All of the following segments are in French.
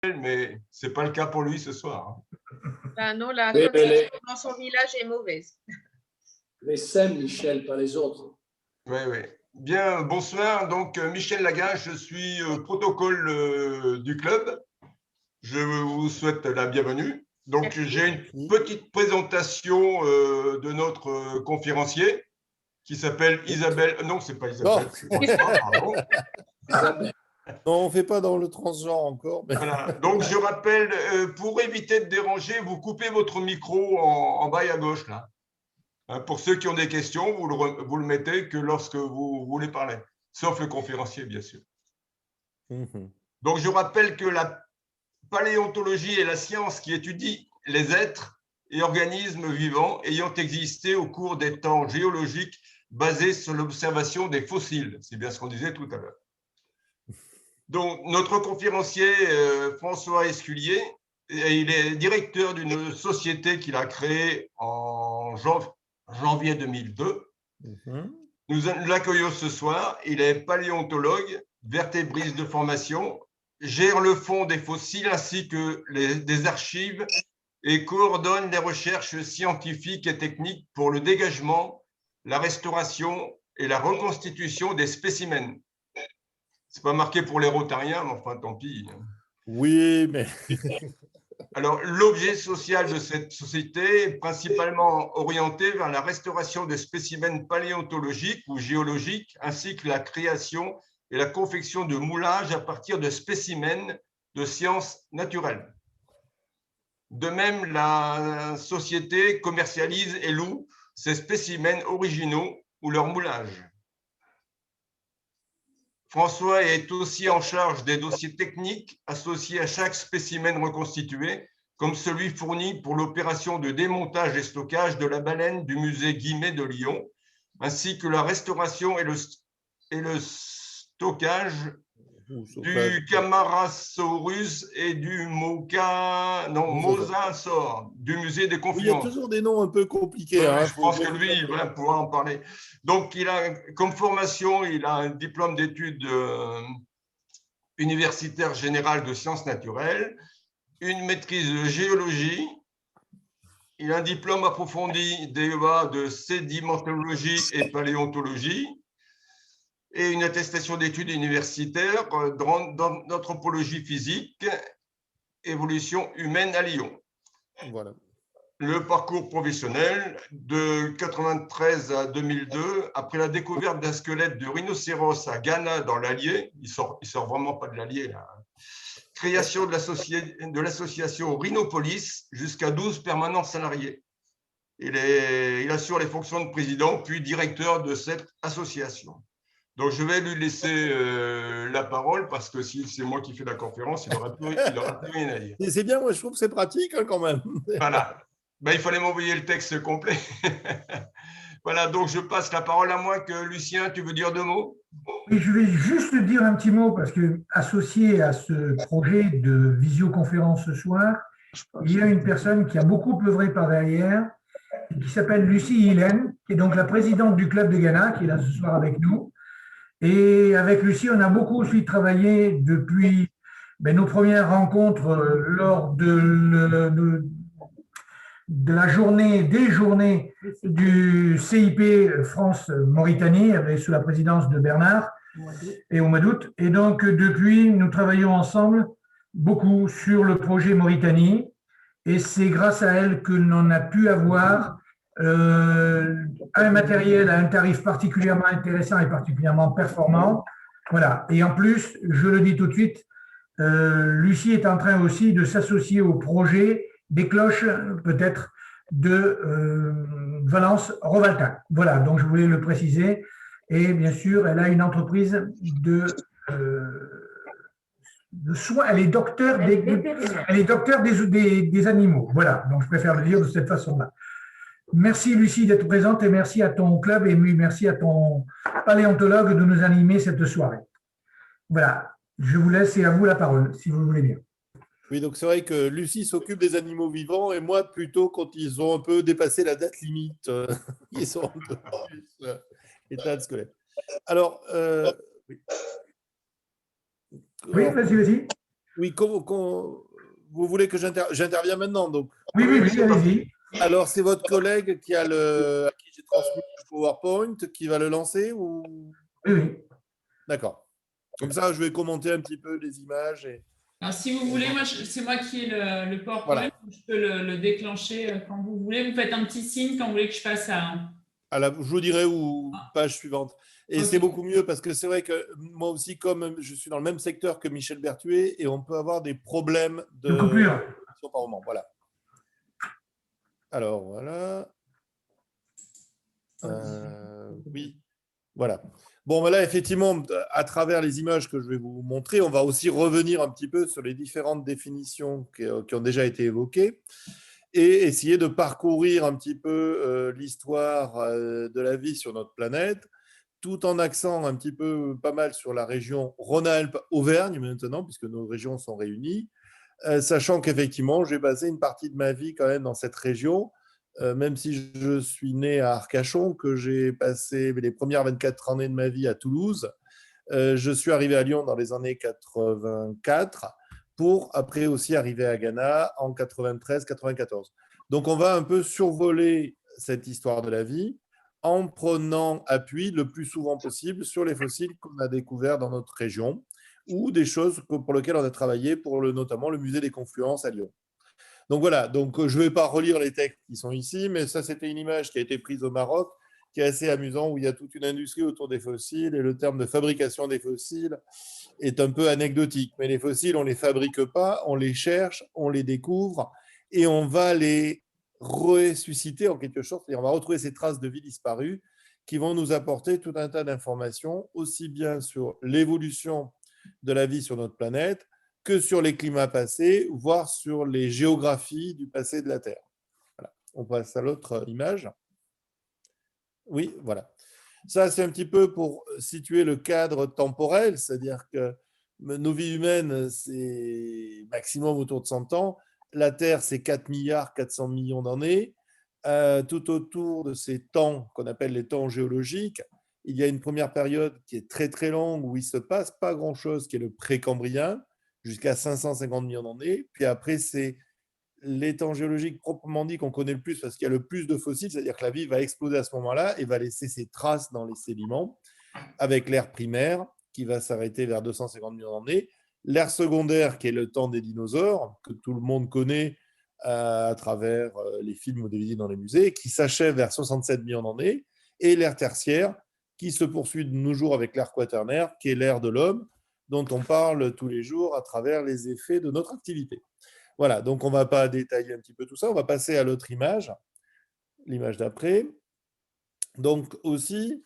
mais ce n'est pas le cas pour lui ce soir. Ben non, la connexion dans son village est mauvaise. Les SEM, Michel, pas les autres. Oui, oui. Bien, bonsoir. Donc, Michel Lagage, je suis protocole du club. Je vous souhaite la bienvenue. Donc, j'ai une petite présentation de notre conférencier qui s'appelle Isabelle. Non, c'est pas Isabelle. Pardon. Non, on ne fait pas dans le transgenre encore. Mais... Voilà. Donc, je rappelle, pour éviter de déranger, vous coupez votre micro en bas et à gauche, là. Pour ceux qui ont des questions, vous le mettez que lorsque vous voulez parler, sauf le conférencier, bien sûr. Donc, je rappelle que la paléontologie est la science qui étudie les êtres et organismes vivants ayant existé au cours des temps géologiques basés sur l'observation des fossiles. C'est bien ce qu'on disait tout à l'heure. Donc, notre conférencier, François Esculier, il est directeur d'une société qu'il a créée en janvier 2002. Nous l'accueillons ce soir. Il est paléontologue, vertébriste de formation, gère le fonds des fossiles ainsi que des archives et coordonne les recherches scientifiques et techniques pour le dégagement, la restauration et la reconstitution des spécimens. C'est pas marqué pour les rotariens, mais enfin, tant pis. Oui, mais… Alors, l'objet social de cette société est principalement orienté vers la restauration des spécimens paléontologiques ou géologiques, ainsi que la création et la confection de moulages à partir de spécimens de sciences naturelles. De même, la société commercialise et loue ces spécimens originaux ou leurs moulages. François est aussi en charge des dossiers techniques associés à chaque spécimen reconstitué, comme celui fourni pour l'opération de démontage et stockage de la baleine du musée Guimet de Lyon, ainsi que la restauration et le stockage du Camarasaurus et du Mosasaur du musée des Confluences. Il y a toujours des noms un peu compliqués. Je pense que lui, il va pouvoir en parler. Donc, il a, comme formation, il a un diplôme d'études universitaires générales de sciences naturelles, une maîtrise de géologie, il a un diplôme approfondi DEA de sédimentologie et paléontologie, et une attestation d'études universitaires d'anthropologie physique, évolution humaine à Lyon. Voilà. Le parcours professionnel de 1993 à 2002, après la découverte d'un squelette de rhinocéros à Ghana dans l'Allier, il sort vraiment pas de l'Allier, là. Création de l'association Rhinopolis, jusqu'à 12 permanents salariés. Il assure les fonctions de président, puis directeur de cette association. Donc, je vais lui laisser la parole parce que si c'est moi qui fais la conférence, il n'aura plus rien à dire. Et c'est bien, moi je trouve que c'est pratique quand même. Voilà. Ben, il fallait m'envoyer le texte complet. Voilà, donc je passe la parole à moi. Que Lucien, tu veux dire deux mots? Oui, je vais juste dire un petit mot parce que, associé à ce projet de visioconférence ce soir, il y a une personne qui a beaucoup œuvré par derrière, qui s'appelle Lucie Hélène, qui est donc la présidente du club de Ghana, qui est là ce soir avec nous. Et avec Lucie, on a beaucoup aussi travaillé depuis nos premières rencontres lors de la journée, des journées du CIP France-Mauritanie, sous la présidence de Bernard, et au mois d'août. Et donc, depuis, nous travaillons ensemble beaucoup sur le projet Mauritanie, et c'est grâce à elle que l'on a pu avoir un matériel à un tarif particulièrement intéressant et particulièrement performant. Voilà. Et en plus, je le dis tout de suite, Lucie est en train aussi de s'associer au projet des cloches, peut-être, de Valence-Rovaltac. Voilà, donc je voulais le préciser. Et bien sûr, elle a une entreprise de soins. Elle est docteur des animaux. Voilà, donc je préfère le dire de cette façon-là. Merci Lucie d'être présente et merci à ton club et merci à ton paléontologue de nous animer cette soirée. Voilà, je vous laisse et à vous la parole, si vous le voulez bien. Oui, donc c'est vrai que Lucie s'occupe des animaux vivants et moi plutôt quand ils ont un peu dépassé la date limite, ils sont un peu plus état de squelette. Alors, oui, vas-y. Oui, vous voulez que j'intervienne maintenant, donc. Oui, oui, oui, allez-y. Alors, c'est votre collègue à qui j'ai transmis le PowerPoint qui va le lancer ou... Oui, oui. D'accord. Comme ça, je vais commenter un petit peu les images. Alors, si vous voulez, c'est moi qui ai le PowerPoint. Voilà. Je peux le déclencher quand vous voulez. Vous faites un petit signe quand vous voulez que je passe à… Je vous dirai où, page suivante. Et c'est beaucoup mieux parce que c'est vrai que moi aussi, comme je suis dans le même secteur que Michel Berthuet, et on peut avoir des problèmes de coupure par moment. Voilà. Alors, voilà. Oui, voilà. Bon, là, effectivement, à travers les images que je vais vous montrer, on va aussi revenir un petit peu sur les différentes définitions qui ont déjà été évoquées et essayer de parcourir un petit peu l'histoire de la vie sur notre planète, tout en accent un petit peu pas mal sur la région Rhône-Alpes-Auvergne maintenant, puisque nos régions sont réunies, sachant qu'effectivement, j'ai basé une partie de ma vie quand même dans cette région, même si je suis né à Arcachon, que j'ai passé les premières 24 années de ma vie à Toulouse. Je suis arrivé à Lyon dans les années 84 pour après aussi arriver à Ghana en 93-94. Donc on va un peu survoler cette histoire de la vie en prenant appui le plus souvent possible sur les fossiles qu'on a découverts dans notre région ou des choses pour lesquelles on a travaillé pour notamment le musée des Confluences à Lyon. Donc voilà, donc je ne vais pas relire les textes qui sont ici, mais ça c'était une image qui a été prise au Maroc, qui est assez amusant, où il y a toute une industrie autour des fossiles, et le terme de fabrication des fossiles est un peu anecdotique. Mais les fossiles, on ne les fabrique pas, on les cherche, on les découvre, et on va les ressusciter en quelque sorte, et on va retrouver ces traces de vie disparues qui vont nous apporter tout un tas d'informations, aussi bien sur l'évolution de la vie sur notre planète, que sur les climats passés, voire sur les géographies du passé de la Terre. Voilà. On passe à l'autre image. Oui, voilà. Ça, c'est un petit peu pour situer le cadre temporel, c'est-à-dire que nos vies humaines, c'est maximum autour de 100 ans. La Terre, c'est 4 milliards 400 millions d'années. Tout autour de ces temps qu'on appelle les temps géologiques, il y a une première période qui est très très longue où il ne se passe pas grand-chose, qui est le précambrien, jusqu'à 550 millions d'années. Puis après, c'est les temps géologiques proprement dit qu'on connaît le plus parce qu'il y a le plus de fossiles, c'est-à-dire que la vie va exploser à ce moment-là et va laisser ses traces dans les sédiments, avec l'ère primaire qui va s'arrêter vers 250 millions d'années, l'ère secondaire qui est le temps des dinosaures, que tout le monde connaît à travers les films ou des visites dans les musées, qui s'achève vers 67 millions d'années, et l'ère tertiaire qui se poursuit de nos jours avec l'ère quaternaire, qui est l'ère de l'homme, dont on parle tous les jours à travers les effets de notre activité. Voilà, donc on ne va pas détailler un petit peu tout ça, on va passer à l'autre image, l'image d'après. Donc aussi,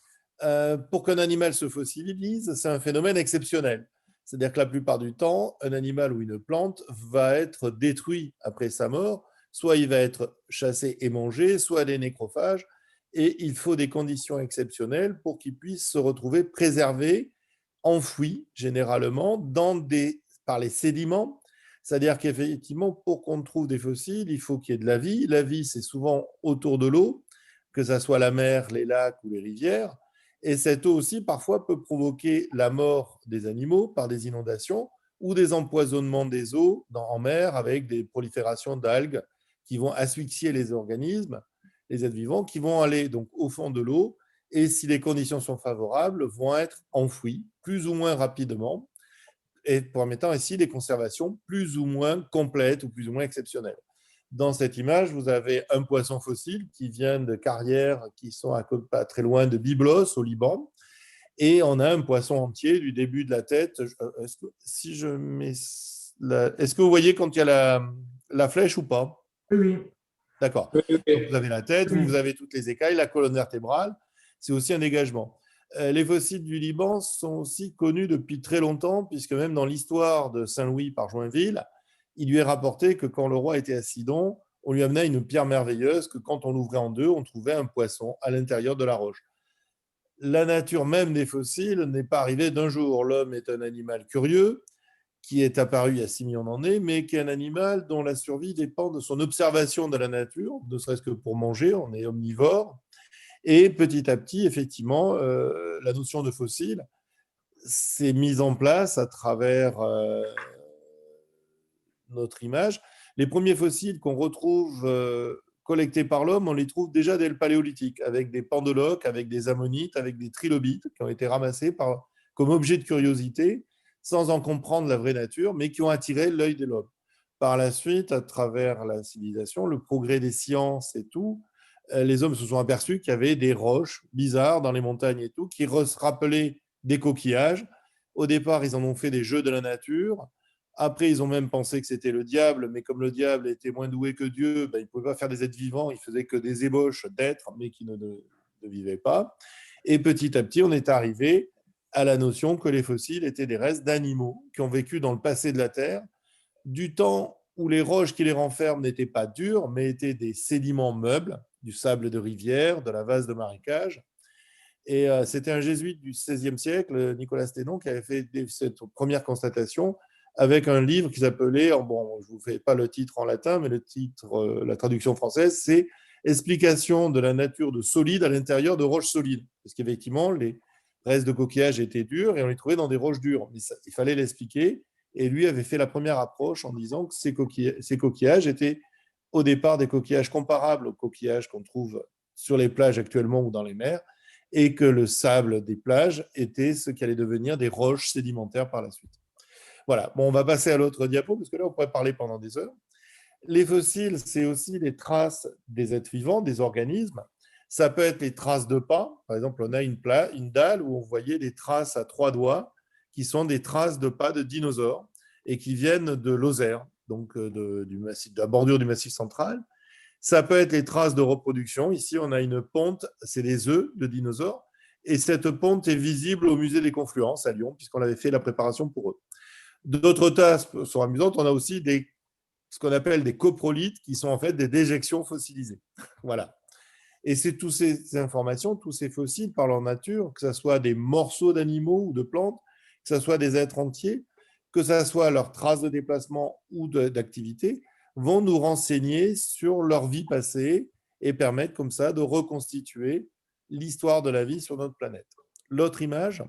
pour qu'un animal se fossilise, c'est un phénomène exceptionnel. C'est-à-dire que la plupart du temps, un animal ou une plante va être détruit après sa mort, soit il va être chassé et mangé, soit des nécrophages, et il faut des conditions exceptionnelles pour qu'il puisse se retrouver préservé, enfoui généralement par les sédiments. C'est-à-dire qu'effectivement, pour qu'on trouve des fossiles, il faut qu'il y ait de la vie. La vie, c'est souvent autour de l'eau, que ce soit la mer, les lacs ou les rivières. Et cette eau aussi, parfois, peut provoquer la mort des animaux par des inondations ou des empoisonnements des eaux en mer avec des proliférations d'algues qui vont asphyxier les organismes, les êtres vivants, qui vont aller donc au fond de l'eau et, si les conditions sont favorables, vont être enfouis plus ou moins rapidement, et permettant ainsi des conservations plus ou moins complètes ou plus ou moins exceptionnelles. Dans cette image, vous avez un poisson fossile qui vient de carrières qui sont pas très loin de Byblos, au Liban, et on a un poisson entier du début de la tête. Est-ce que vous voyez quand il y a la flèche ou pas? Oui. D'accord. Oui. Donc vous avez la tête, Oui. vous avez toutes les écailles, la colonne vertébrale. C'est aussi un dégagement. Les fossiles du Liban sont aussi connus depuis très longtemps, puisque même dans l'histoire de Saint-Louis par Joinville, il lui est rapporté que quand le roi était à Sidon, on lui amenait une pierre merveilleuse, que quand on l'ouvrait en deux, on trouvait un poisson à l'intérieur de la roche. La nature même des fossiles n'est pas arrivée d'un jour. L'homme est un animal curieux, qui est apparu il y a 6 millions d'années, mais qui est un animal dont la survie dépend de son observation de la nature, ne serait-ce que pour manger, on est omnivore. Et petit à petit, effectivement, la notion de fossile s'est mise en place à travers notre image. Les premiers fossiles qu'on retrouve collectés par l'homme, on les trouve déjà dès le Paléolithique, avec des pendeloques, avec des ammonites, avec des trilobites qui ont été ramassés comme objet de curiosité, sans en comprendre la vraie nature, mais qui ont attiré l'œil de l'homme. Par la suite, à travers la civilisation, le progrès des sciences et tout, les hommes se sont aperçus qu'il y avait des roches bizarres dans les montagnes et tout, qui rappelaient des coquillages. Au départ, ils en ont fait des jeux de la nature. Après, ils ont même pensé que c'était le diable, mais comme le diable était moins doué que Dieu, il ne pouvait pas faire des êtres vivants, il faisait que des ébauches d'êtres, mais qui ne vivaient pas. Et petit à petit, on est arrivé à la notion que les fossiles étaient des restes d'animaux qui ont vécu dans le passé de la Terre, du temps où les roches qui les renferment n'étaient pas dures, mais étaient des sédiments meubles, du sable de rivière, de la vase de marécage. Et c'était un jésuite du XVIe siècle, Nicolas Sténon, qui avait fait cette première constatation avec un livre qui s'appelait, bon, je ne vous fais pas le titre en latin, mais le titre, la traduction française, c'est « Explication de la nature de solide à l'intérieur de roches solides ». Parce qu'effectivement, les restes de coquillages étaient durs et on les trouvait dans des roches dures. Mais ça, il fallait l'expliquer. Et lui avait fait la première approche en disant que ces coquillages étaient au départ des coquillages comparables aux coquillages qu'on trouve sur les plages actuellement ou dans les mers, et que le sable des plages était ce qui allait devenir des roches sédimentaires par la suite. Voilà, bon, on va passer à l'autre diapo, parce que là, on pourrait parler pendant des heures. Les fossiles, c'est aussi les traces des êtres vivants, des organismes. Ça peut être les traces de pas. Par exemple, on a une dalle où on voyait des traces à 3 doigts, qui sont des traces de pas de dinosaures, et qui viennent de Lozère, donc de la bordure du Massif central. Ça peut être les traces de reproduction. Ici, on a une ponte, c'est des œufs de dinosaures, et cette ponte est visible au musée des Confluences à Lyon, puisqu'on avait fait la préparation pour eux. D'autres traces sont amusantes. On a aussi ce qu'on appelle des coprolites, qui sont en fait des déjections fossilisées. Voilà. Et c'est toutes ces informations, tous ces fossiles par leur nature, que ce soit des morceaux d'animaux ou de plantes, que ce soit des êtres entiers, que ce soit leurs traces de déplacement ou d'activité, vont nous renseigner sur leur vie passée et permettre comme ça de reconstituer l'histoire de la vie sur notre planète. L'autre image.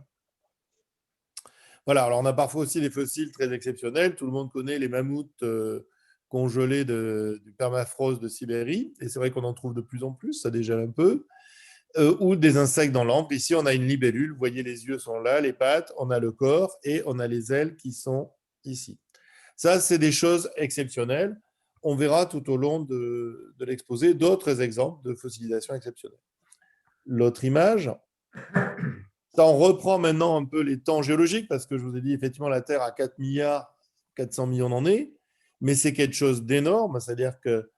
Voilà, alors on a parfois aussi des fossiles très exceptionnels. Tout le monde connaît les mammouths congelés du permafrost de Sibérie, et c'est vrai qu'on en trouve de plus en plus, ça dégèle un peu, ou des insectes dans l'ambre. Ici, on a une libellule, vous voyez, les yeux sont là, les pattes, on a le corps, et on a les ailes qui sont ici. Ça, c'est des choses exceptionnelles. On verra tout au long de l'exposé d'autres exemples de fossilisation exceptionnelle. L'autre image. Ça, on reprend maintenant un peu les temps géologiques, parce que je vous ai dit, effectivement, la Terre a 4 milliards 400 millions d'années, mais c'est quelque chose d'énorme, c'est-à-dire que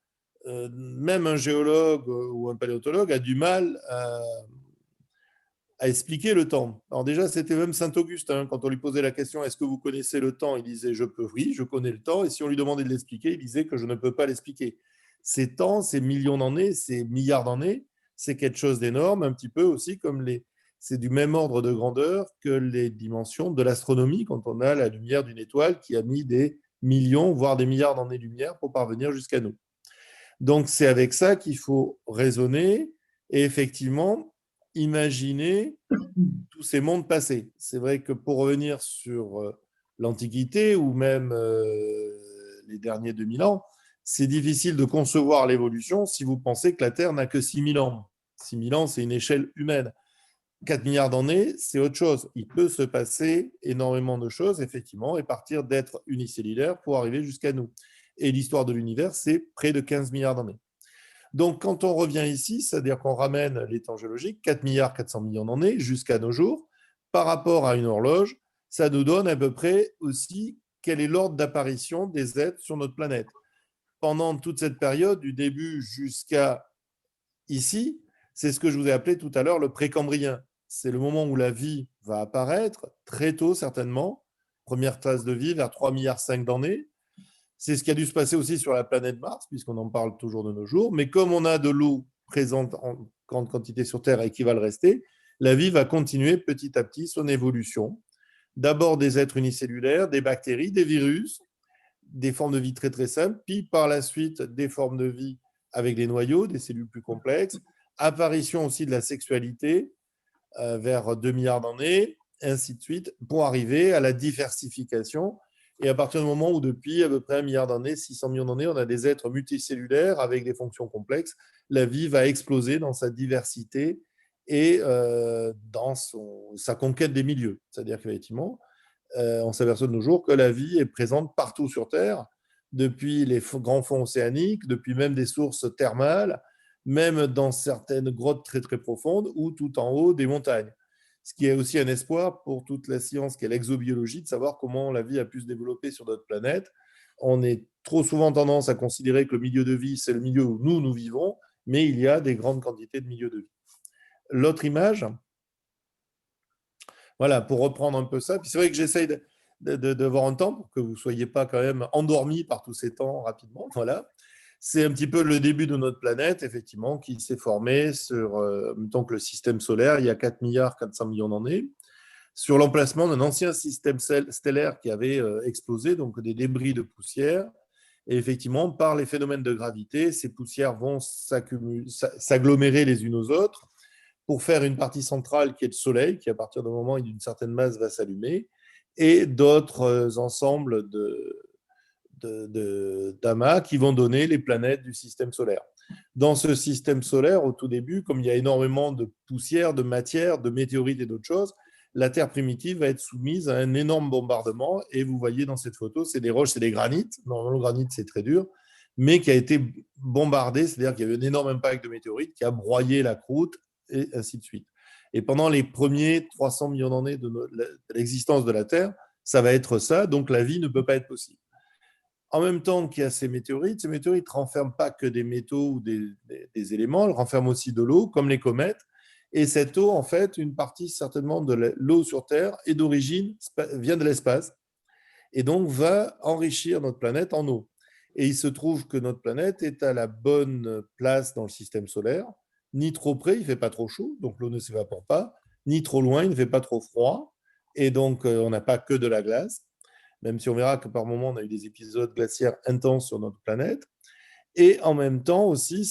même un géologue ou un paléontologue a du mal à expliquer le temps. Alors déjà, c'était même Saint-Augustin, quand on lui posait la question « Est-ce que vous connaissez le temps ?» Il disait « Oui, je connais le temps », et si on lui demandait de l'expliquer, il disait que je ne peux pas l'expliquer. Ces temps, ces millions d'années, ces milliards d'années, c'est quelque chose d'énorme, un petit peu aussi comme c'est du même ordre de grandeur que les dimensions de l'astronomie, quand on a la lumière d'une étoile qui a mis des millions, voire des milliards d'années-lumière pour parvenir jusqu'à nous. Donc, c'est avec ça qu'il faut raisonner et effectivement imaginer tous ces mondes passés. C'est vrai que pour revenir sur l'Antiquité ou même les derniers 2000 ans, c'est difficile de concevoir l'évolution si vous pensez que la Terre n'a que 6000 ans. 6000 ans, c'est une échelle humaine. 4 milliards d'années, c'est autre chose. Il peut se passer énormément de choses, effectivement, et partir d'être unicellulaire pour arriver jusqu'à nous. Et l'histoire de l'univers, c'est près de 15 milliards d'années. Donc, quand on revient ici, c'est-à-dire qu'on ramène les temps géologiques, 4 milliards 400 millions d'années jusqu'à nos jours, par rapport à une horloge, ça nous donne à peu près aussi quel est l'ordre d'apparition des êtres sur notre planète. Pendant toute cette période, du début jusqu'à ici, c'est ce que je vous ai appelé tout à l'heure le précambrien. C'est le moment où la vie va apparaître, très tôt certainement, première trace de vie vers 3,5 milliards d'années. C'est ce qui a dû se passer aussi sur la planète Mars, puisqu'on en parle toujours de nos jours. Mais comme on a de l'eau présente en grande quantité sur Terre et qui va le rester, la vie va continuer petit à petit son évolution. D'abord des êtres unicellulaires, des bactéries, des virus, des formes de vie très très simples, puis par la suite des formes de vie avec des noyaux, des cellules plus complexes, apparition aussi de la sexualité vers 2 milliards d'années, ainsi de suite, pour arriver à la diversification Et à partir du moment où, depuis à peu près 1 milliard d'années, 600 millions d'années, on a des êtres multicellulaires avec des fonctions complexes, la vie va exploser dans sa diversité et dans sa conquête des milieux. C'est-à-dire qu'effectivement, on s'aperçoit de nos jours que la vie est présente partout sur Terre, depuis les grands fonds océaniques, depuis même des sources thermales, même dans certaines grottes très très profondes ou tout en haut des montagnes. Ce qui est aussi un espoir pour toute la science qui est l'exobiologie, de savoir comment la vie a pu se développer sur notre planète. On est trop souvent tendance à considérer que le milieu de vie, c'est le milieu où nous vivons, mais il y a des grandes quantités de milieux de vie. L'autre image, voilà, pour reprendre un peu ça. Puis c'est vrai que j'essaye de voir un temps pour que vous ne soyez pas quand même endormis par tous ces temps rapidement. Voilà. C'est un petit peu le début de notre planète, effectivement, qui s'est formé sur, en même temps que le système solaire, il y a 4 milliards 400 millions d'années, sur l'emplacement d'un ancien système stellaire qui avait explosé, donc des débris de poussière. Et effectivement, par les phénomènes de gravité, ces poussières vont s'agglomérer les unes aux autres pour faire une partie centrale qui est le Soleil, qui à partir d'un moment et d'une certaine masse va s'allumer, et d'autres ensembles d'amas qui vont donner les planètes du système solaire. Dans ce système solaire, au tout début, comme il y a énormément de poussière, de matière, de météorites et d'autres choses, la Terre primitive va être soumise à un énorme bombardement. Et vous voyez dans cette photo, c'est des roches, c'est des granites. Normalement, le granit, c'est très dur, mais qui a été bombardé, c'est-à-dire qu'il y a eu un énorme impact de météorites qui a broyé la croûte, et ainsi de suite. Et pendant les premiers 300 millions d'années de l'existence de la Terre, ça va être ça, donc la vie ne peut pas être possible. En même temps qu'il y a ces météorites ne renferment pas que des métaux ou des éléments, elles renferment aussi de l'eau, comme les comètes. Et cette eau, en fait, une partie certainement de l'eau sur Terre est d'origine, vient de l'espace, et donc va enrichir notre planète en eau. Et il se trouve que notre planète est à la bonne place dans le système solaire, ni trop près, il ne fait pas trop chaud, donc l'eau ne s'évapore pas, ni trop loin, il ne fait pas trop froid, et donc on n'a pas que de la glace, même si on verra que par moments on a eu des épisodes glaciaires intenses sur notre planète. Et en même temps aussi,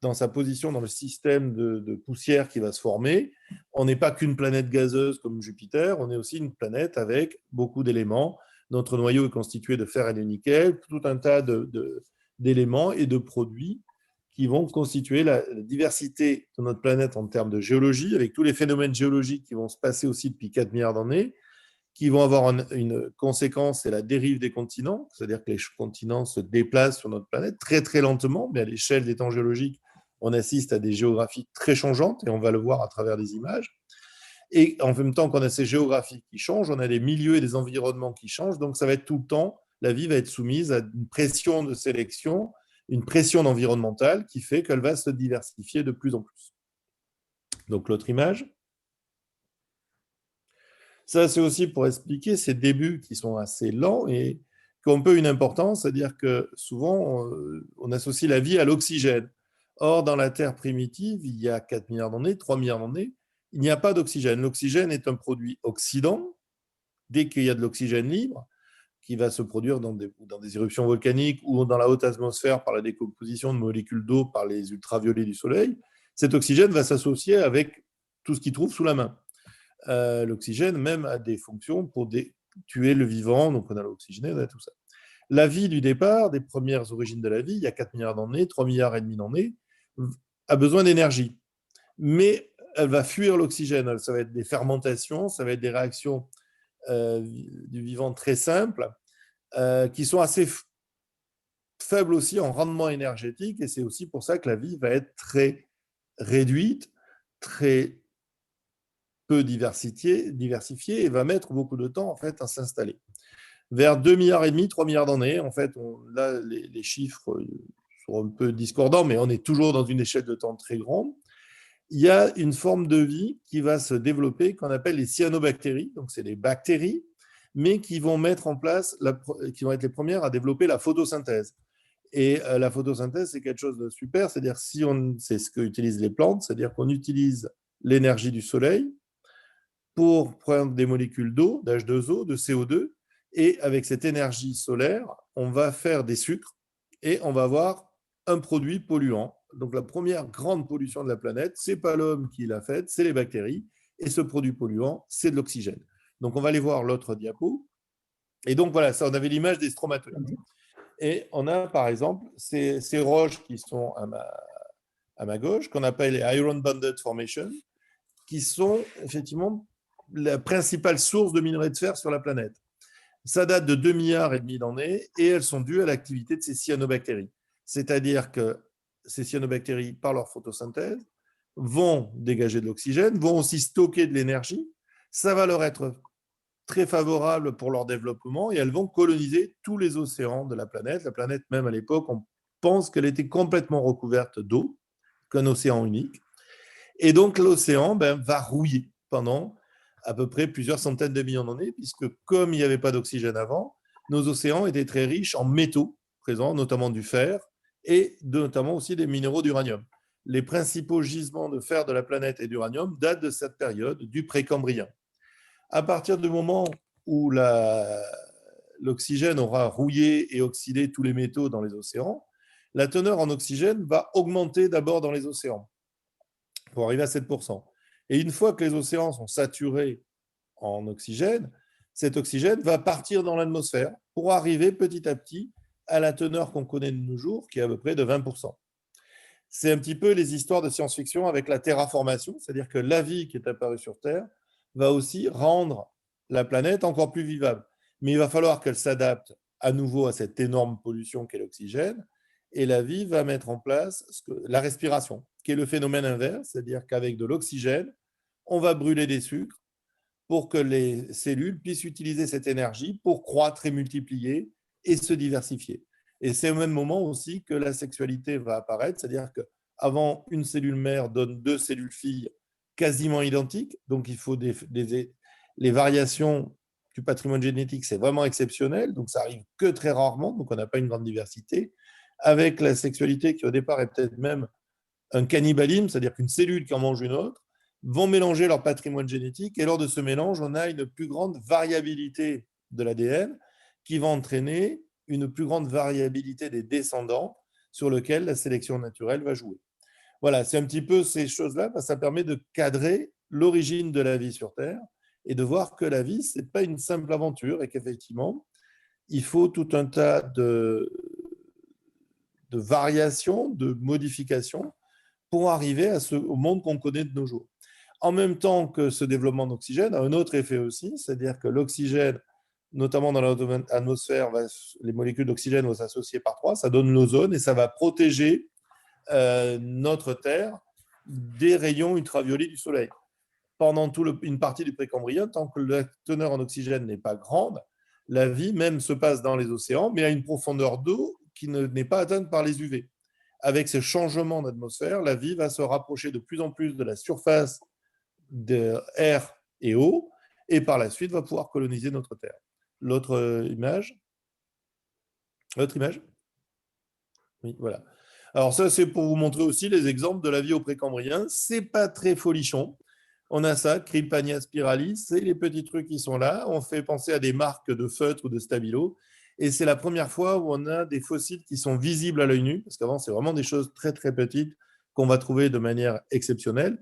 dans sa position dans le système de poussière qui va se former, on n'est pas qu'une planète gazeuse comme Jupiter, on est aussi une planète avec beaucoup d'éléments. Notre noyau est constitué de fer et de nickel, tout un tas d'éléments et de produits qui vont constituer la diversité de notre planète en termes de géologie, avec tous les phénomènes géologiques qui vont se passer aussi depuis 4 milliards d'années, qui vont avoir une conséquence, c'est la dérive des continents, c'est-à-dire que les continents se déplacent sur notre planète très très lentement, mais à l'échelle des temps géologiques, on assiste à des géographies très changeantes, et on va le voir à travers des images. Et en même temps qu'on a ces géographies qui changent, on a des milieux et des environnements qui changent, donc ça va être tout le temps, la vie va être soumise à une pression de sélection, une pression environnementale qui fait qu'elle va se diversifier de plus en plus. Donc l'autre image. Ça, c'est aussi pour expliquer ces débuts qui sont assez lents et qui ont un peu une importance, c'est-à-dire que souvent, on associe la vie à l'oxygène. Or, dans la Terre primitive, il y a 4 milliards d'années, 3 milliards d'années, il n'y a pas d'oxygène. L'oxygène est un produit oxydant. Dès qu'il y a de l'oxygène libre, qui va se produire dans des éruptions volcaniques ou dans la haute atmosphère par la décomposition de molécules d'eau par les ultraviolets du Soleil, cet oxygène va s'associer avec tout ce qu'il trouve sous la main. L'oxygène même a des fonctions pour tuer le vivant, donc on a l'oxygène, on a tout ça. La vie du départ, des premières origines de la vie, il y a 4 milliards d'années, 3 milliards et demi d'années, a besoin d'énergie. Mais elle va fuir l'oxygène, ça va être des fermentations, ça va être des réactions du vivant très simples, qui sont assez faibles aussi en rendement énergétique, et c'est aussi pour ça que la vie va être très réduite, très peu diversifiée et va mettre beaucoup de temps en fait à s'installer. Vers 2 milliards et demi, 3 milliards d'années, en fait, là les chiffres sont un peu discordants, mais on est toujours dans une échelle de temps très grande. Il y a une forme de vie qui va se développer qu'on appelle les cyanobactéries, donc c'est des bactéries, mais qui vont mettre en place, qui vont être les premières à développer la photosynthèse. Et la photosynthèse, c'est quelque chose de super, c'est-à-dire c'est ce qu'utilisent les plantes, c'est-à-dire qu'on utilise l'énergie du soleil pour prendre des molécules d'eau, d'H2O, de CO2, et avec cette énergie solaire, on va faire des sucres et on va avoir un produit polluant. Donc la première grande pollution de la planète, ce n'est pas l'homme qui l'a faite, c'est les bactéries, et ce produit polluant, c'est de l'oxygène. Donc on va aller voir l'autre diapo. Et donc, voilà, ça, on avait l'image des stromatolites. Et on a, par exemple, ces roches qui sont à ma gauche, qu'on appelle les Iron Banded Formation, qui sont effectivement la principale source de minerais de fer sur la planète. Ça date de 2,5 milliards d'années et elles sont dues à l'activité de ces cyanobactéries. C'est-à-dire que ces cyanobactéries, par leur photosynthèse, vont dégager de l'oxygène, vont aussi stocker de l'énergie. Ça va leur être très favorable pour leur développement et elles vont coloniser tous les océans de la planète. La planète, même à l'époque, on pense qu'elle était complètement recouverte d'eau, qu'un océan unique. Et donc, l'océan va rouiller pendant à peu près plusieurs centaines de millions d'années, puisque comme il n'y avait pas d'oxygène avant, nos océans étaient très riches en métaux présents, notamment du fer et notamment aussi des minéraux d'uranium. Les principaux gisements de fer de la planète et d'uranium datent de cette période, du Précambrien. À partir du moment où l'oxygène aura rouillé et oxydé tous les métaux dans les océans, la teneur en oxygène va augmenter d'abord dans les océans pour arriver à 7%. Et une fois que les océans sont saturés en oxygène, cet oxygène va partir dans l'atmosphère pour arriver petit à petit à la teneur qu'on connaît de nos jours, qui est à peu près de 20%. C'est un petit peu les histoires de science-fiction avec la terraformation, c'est-à-dire que la vie qui est apparue sur Terre va aussi rendre la planète encore plus vivable. Mais il va falloir qu'elle s'adapte à nouveau à cette énorme pollution qu'est l'oxygène, et la vie va mettre en place la respiration, qui est le phénomène inverse, c'est-à-dire qu'avec de l'oxygène, on va brûler des sucres pour que les cellules puissent utiliser cette énergie pour croître et multiplier et se diversifier. Et c'est au même moment aussi que la sexualité va apparaître, c'est-à-dire qu'avant, une cellule mère donne 2 cellules filles quasiment identiques, donc il faut les variations du patrimoine génétique, c'est vraiment exceptionnel, donc ça arrive que très rarement, donc on n'a pas une grande diversité, avec la sexualité qui au départ est peut-être même un cannibalisme, c'est-à-dire qu'une cellule qui en mange une autre, vont mélanger leur patrimoine génétique et lors de ce mélange, on a une plus grande variabilité de l'ADN qui va entraîner une plus grande variabilité des descendants sur lequel la sélection naturelle va jouer. Voilà, c'est un petit peu ces choses-là, ça permet de cadrer l'origine de la vie sur Terre et de voir que la vie, ce n'est pas une simple aventure et qu'effectivement, il faut tout un tas de variations, de modifications pour arriver au monde qu'on connaît de nos jours. En même temps que ce développement d'oxygène a un autre effet aussi, c'est-à-dire que l'oxygène, notamment dans l'atmosphère, les molécules d'oxygène vont s'associer par 3, ça donne l'ozone et ça va protéger notre Terre des rayons ultraviolets du Soleil. Pendant une partie du Précambrien, tant que la teneur en oxygène n'est pas grande, la vie même se passe dans les océans, mais à une profondeur d'eau qui n'est pas atteinte par les UV. Avec ces changements d'atmosphère, la vie va se rapprocher de plus en plus de la surface de air et eau, et par la suite va pouvoir coloniser notre Terre. L'autre image. Oui, voilà. Alors ça, c'est pour vous montrer aussi les exemples de la vie au Précambrien. C'est pas très folichon. On a ça, Crypania spiralis, c'est les petits trucs qui sont là. On fait penser à des marques de feutre ou de stabilo. Et c'est la première fois où on a des fossiles qui sont visibles à l'œil nu, parce qu'avant, c'est vraiment des choses très, très petites qu'on va trouver de manière exceptionnelle.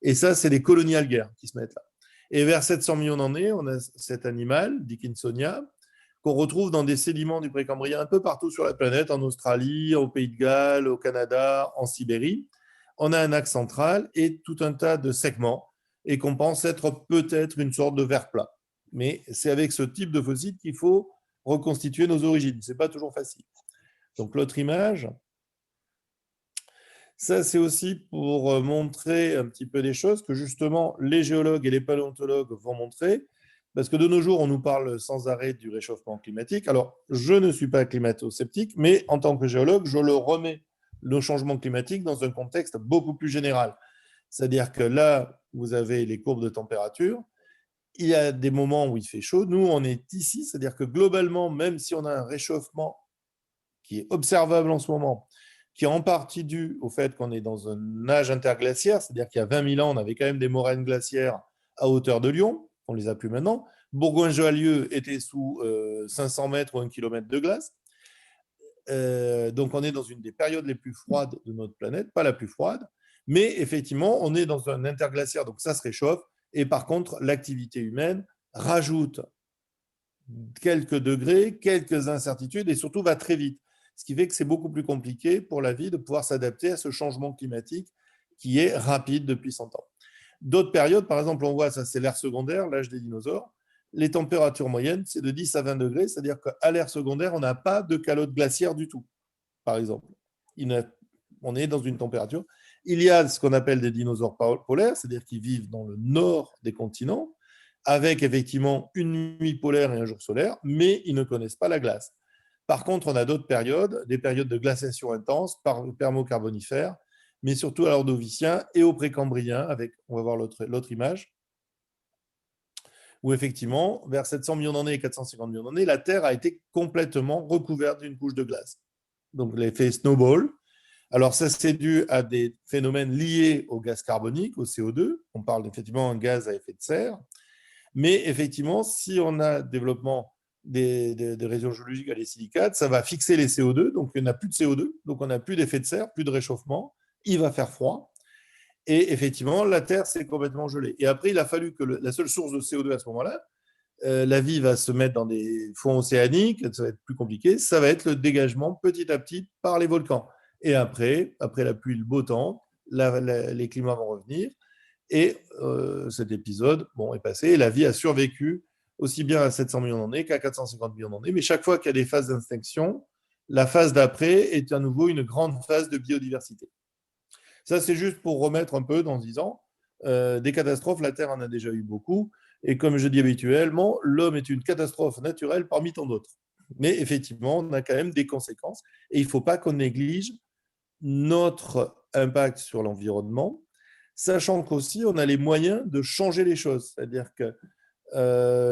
Et ça, c'est des colonies algaires qui se mettent là. Et vers 700 millions d'années, on a cet animal, Dickinsonia, qu'on retrouve dans des sédiments du Précambrien un peu partout sur la planète, en Australie, au Pays de Galles, au Canada, en Sibérie. On a un axe central et tout un tas de segments, et qu'on pense être peut-être une sorte de verre plat. Mais c'est avec ce type de fossile qu'il faut reconstituer nos origines. Ce n'est pas toujours facile. Donc l'autre image, ça c'est aussi pour montrer un petit peu des choses que justement les géologues et les paléontologues vont montrer, parce que de nos jours on nous parle sans arrêt du réchauffement climatique. Alors je ne suis pas climato-sceptique, mais en tant que géologue, je le remets, le changement climatique, dans un contexte beaucoup plus général. C'est-à-dire que là, vous avez les courbes de température, il y a des moments où il fait chaud. Nous, on est ici, c'est-à-dire que globalement, même si on a un réchauffement qui est observable en ce moment, qui est en partie dû au fait qu'on est dans un âge interglaciaire, c'est-à-dire qu'il y a 20 000 ans, on avait quand même des moraines glaciaires à hauteur de Lyon, on ne les a plus maintenant. Bourgoin-Jallieu était sous 500 mètres ou 1 km de glace. Donc, on est dans une des périodes les plus froides de notre planète, pas la plus froide, mais effectivement, on est dans un interglaciaire, donc ça se réchauffe. Et par contre, l'activité humaine rajoute quelques degrés, quelques incertitudes et surtout va très vite. Ce qui fait que c'est beaucoup plus compliqué pour la vie de pouvoir s'adapter à ce changement climatique qui est rapide depuis 100 ans. D'autres périodes, par exemple, on voit, ça c'est l'ère secondaire, l'âge des dinosaures, les températures moyennes, c'est de 10 à 20 degrés, c'est-à-dire qu'à l'ère secondaire, on n'a pas de calotte glaciaire du tout, par exemple. On est dans une température. Il y a ce qu'on appelle des dinosaures polaires, c'est-à-dire qu'ils vivent dans le nord des continents, avec effectivement une nuit polaire et un jour solaire, mais ils ne connaissent pas la glace. Par contre, on a d'autres périodes, des périodes de glaciation intense, permo-carbonifère, mais surtout à l'Ordovicien et au Précambrien, avec, on va voir l'autre image, où effectivement, vers 700 millions d'années et 450 millions d'années, la Terre a été complètement recouverte d'une couche de glace. Donc l'effet snowball. Alors ça, c'est dû à des phénomènes liés au gaz carbonique, au CO2. On parle effectivement d'un gaz à effet de serre. Mais effectivement, si on a développement des régions géologiques à des silicates, ça va fixer les CO2, donc il n'y a plus de CO2, donc on n'a plus d'effet de serre, plus de réchauffement, il va faire froid. Et effectivement, la Terre s'est complètement gelée. Et après, il a fallu que la seule source de CO2 à ce moment-là, la vie va se mettre dans des fonds océaniques, ça va être plus compliqué, ça va être le dégagement petit à petit par les volcans. Et après la pluie, le beau temps, les climats vont revenir. Et cet épisode est passé. Et la vie a survécu aussi bien à 700 millions d'années qu'à 450 millions d'années. Mais chaque fois qu'il y a des phases d'extinction, la phase d'après est à nouveau une grande phase de biodiversité. Ça, c'est juste pour remettre un peu dans 10 ans. Des catastrophes, la Terre en a déjà eu beaucoup. Et comme je dis habituellement, l'homme est une catastrophe naturelle parmi tant d'autres. Mais effectivement, on a quand même des conséquences. Et il ne faut pas qu'on néglige notre impact sur l'environnement, sachant qu'aussi, on a les moyens de changer les choses. C'est-à-dire que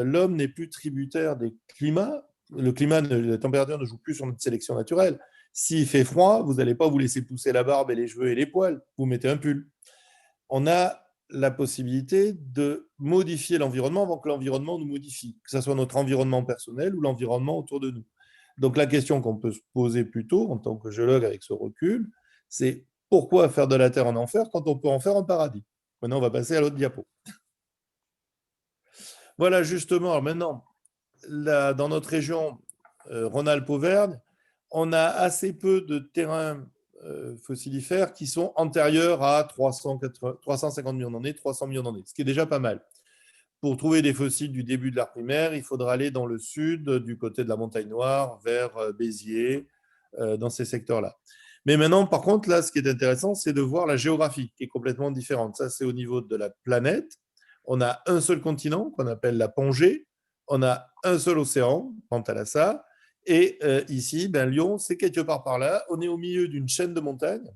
l'homme n'est plus tributaire des climats. Le climat, la température ne joue plus sur notre sélection naturelle. S'il fait froid, vous n'allez pas vous laisser pousser la barbe et les cheveux et les poils. Vous mettez un pull. On a la possibilité de modifier l'environnement avant que l'environnement nous modifie, que ce soit notre environnement personnel ou l'environnement autour de nous. Donc la question qu'on peut se poser plutôt, en tant que géologue avec ce recul, c'est pourquoi faire de la Terre un enfer quand on peut en faire un paradis? Maintenant, on va passer à l'autre diapo. Voilà, justement, alors maintenant, là, dans notre région Rhône-Alpes-Auvergne, on a assez peu de terrains fossilifères qui sont antérieurs à 350 millions d'années, 300 millions d'années, ce qui est déjà pas mal. Pour trouver des fossiles du début de l'ère primaire, il faudra aller dans le sud, du côté de la Montagne Noire, vers Béziers, dans ces secteurs-là. Mais maintenant, par contre, là, ce qui est intéressant, c'est de voir la géographie qui est complètement différente. Ça, c'est au niveau de la planète. On a un seul continent qu'on appelle la Pangée. On a un seul océan, Pantalassa. Et ici, Lyon, c'est quelque part par là. On est au milieu d'une chaîne de montagnes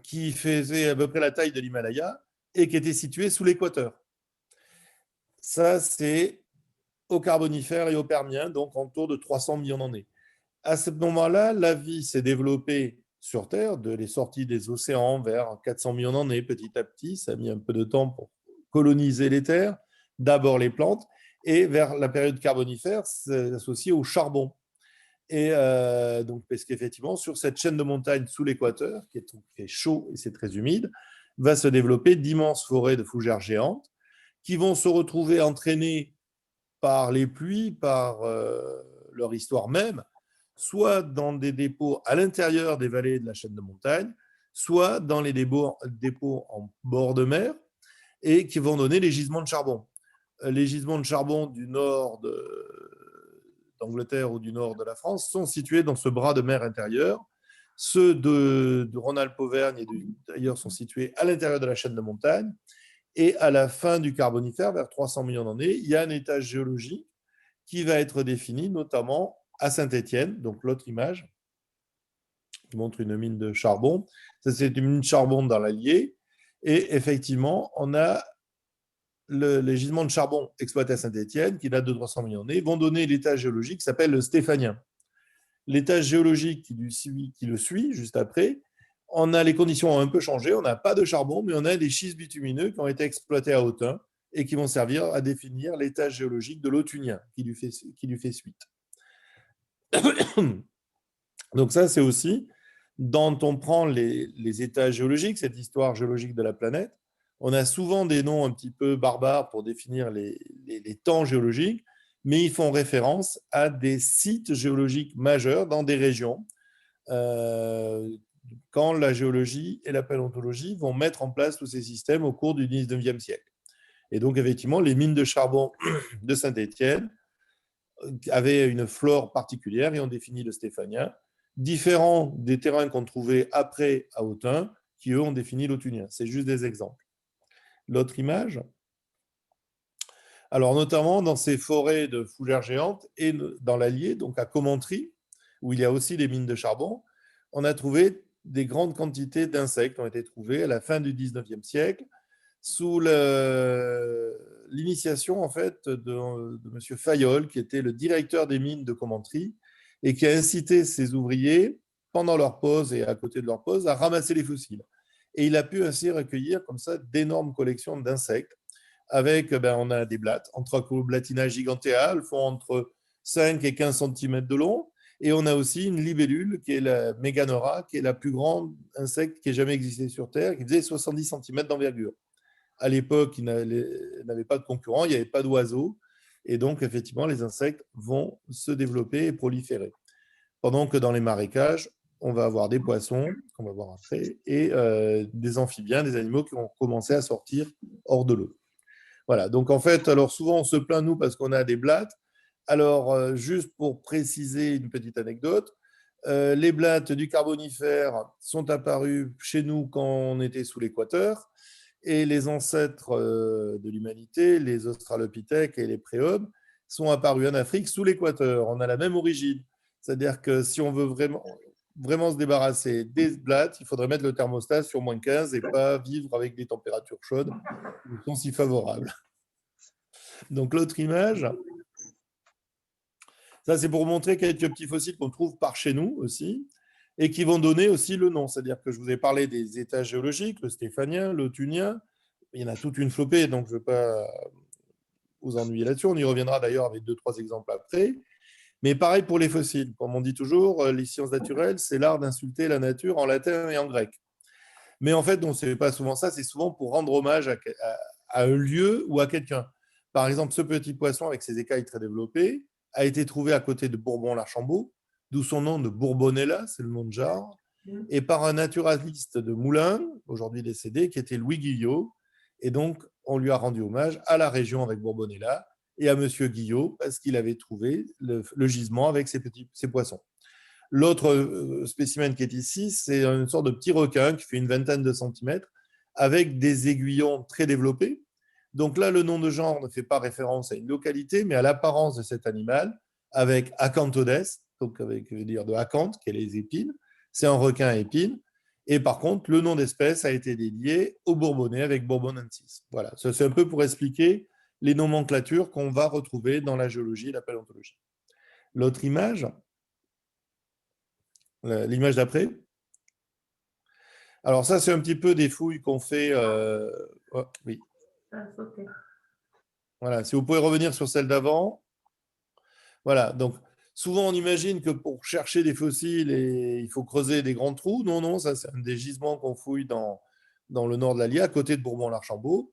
qui faisait à peu près la taille de l'Himalaya et qui était située sous l'équateur. Ça, c'est au Carbonifère et au Permien, donc autour de 300 millions d'années. À ce moment-là, la vie s'est développée sur Terre, les sorties des océans vers 400 millions d'années, petit à petit. Ça a mis un peu de temps pour coloniser les terres, d'abord les plantes, et vers la période carbonifère, c'est associé au charbon. Et donc, parce qu'effectivement, sur cette chaîne de montagnes sous l'équateur, qui est chaud et c'est très humide, va se développer d'immenses forêts de fougères géantes qui vont se retrouver entraînées par les pluies, par leur histoire même, soit dans des dépôts à l'intérieur des vallées de la chaîne de montagne, soit dans les dépôts en bord de mer, et qui vont donner les gisements de charbon. Les gisements de charbon du nord d'Angleterre ou du nord de la France sont situés dans ce bras de mer intérieur. Ceux de Rhône-Alpes-Auvergne et d'ailleurs sont situés à l'intérieur de la chaîne de montagne. Et à la fin du Carbonifère, vers 300 millions d'années, il y a un étage géologique qui va être défini, notamment à Saint-Étienne, donc l'autre image qui montre une mine de charbon. Ça, c'est une mine de charbon dans l'Allier. Et effectivement, on a les gisements de charbon exploités à Saint-Étienne, qui datent de 300 millions d'années, vont donner l'étage géologique qui s'appelle le Stéphanien. L'étage géologique qui le suit juste après, les conditions ont un peu changé. On n'a pas de charbon, mais on a des schistes bitumineux qui ont été exploités à Autun et qui vont servir à définir l'étage géologique de l'Autunien qui lui fait suite. Donc ça, c'est aussi, quand on prend les étages géologiques, cette histoire géologique de la planète, on a souvent des noms un petit peu barbares pour définir les temps géologiques, mais ils font référence à des sites géologiques majeurs dans des régions, quand la géologie et la paléontologie vont mettre en place tous ces systèmes au cours du 19e siècle. Et donc, effectivement, les mines de charbon de Saint-Étienne avaient une flore particulière et ont défini le stéphanien, différent des terrains qu'on trouvait après à Autun, qui eux ont défini l'autunien. C'est juste des exemples. L'autre image. Alors, notamment dans ces forêts de fougères géantes et dans l'Allier, donc à Commentry, où il y a aussi des mines de charbon, on a trouvé des grandes quantités d'insectes ont été trouvées à la fin du 19e siècle sous l'initiation en fait de M. Fayolle, qui était le directeur des mines de Commentry et qui a incité ses ouvriers, pendant leur pause et à côté de leur pause, à ramasser les fossiles. Et il a pu ainsi recueillir comme ça d'énormes collections d'insectes avec, on a des blattes, Antracoblatina gigantea, elles font entre 5 et 15 cm de long, et on a aussi une libellule qui est la Meganora, qui est la plus grande insecte qui ait jamais existé sur Terre, qui faisait 70 cm d'envergure. À l'époque, il n'avait pas de concurrent, il n'y avait pas d'oiseaux, et donc effectivement, les insectes vont se développer et proliférer. Pendant que dans les marécages, on va avoir des poissons, qu'on va voir après, et des amphibiens, des animaux qui vont commencer à sortir hors de l'eau. Voilà, donc en fait, alors souvent on se plaint nous parce qu'on a des blattes. Alors, juste pour préciser une petite anecdote, les blattes du Carbonifère sont apparues chez nous quand on était sous l'équateur, et les ancêtres de l'humanité, les australopithèques et les préhommes, sont apparus en Afrique sous l'équateur. On a la même origine. C'est-à-dire que si on veut vraiment se débarrasser des blattes, il faudrait mettre le thermostat sur moins 15 et pas vivre avec des températures chaudes qui sont si favorables. Donc l'autre image, ça c'est pour montrer quelques petits fossiles qu'on trouve par chez nous aussi et qui vont donner aussi le nom. C'est-à-dire que je vous ai parlé des états géologiques, le stéphanien, l'autunien, il y en a toute une flopée, donc je ne vais pas vous ennuyer là-dessus. On y reviendra d'ailleurs avec 2-3 exemples après. Mais pareil pour les fossiles. Comme on dit toujours, les sciences naturelles, c'est l'art d'insulter la nature en latin et en grec. Mais en fait, ce n'est pas souvent ça, c'est souvent pour rendre hommage à un lieu ou à quelqu'un. Par exemple, ce petit poisson avec ses écailles très développées a été trouvé à côté de Bourbon-l'Archambault, d'où son nom de Bourbonella, c'est le nom de genre, et par un naturaliste de Moulins, aujourd'hui décédé, qui était Louis Guillot. Et donc, on lui a rendu hommage à la région avec Bourbonella et à Monsieur Guillot parce qu'il avait trouvé le gisement avec ces poissons. L'autre spécimen qui est ici, c'est une sorte de petit requin qui fait une vingtaine de centimètres avec des aiguillons très développés. Donc là, le nom de genre ne fait pas référence à une localité, mais à l'apparence de cet animal avec acanthodes, donc avec dire de acanthe, qui est les épines. C'est un requin à épines. Et par contre, le nom d'espèce a été dédié au Bourbonnais avec Bourbonensis. Voilà, c'est un peu pour expliquer les nomenclatures qu'on va retrouver dans la géologie et la paléontologie. L'autre image, l'image d'après. Alors ça, c'est un petit peu des fouilles qu'on fait. Oh, oui. Voilà, si vous pouvez revenir sur celle d'avant. Voilà, donc souvent on imagine que pour chercher des fossiles, il faut creuser des grands trous. Non, non, ça c'est un des gisements qu'on fouille dans le nord de l'Allier, à côté de Bourbon-l'Archambault.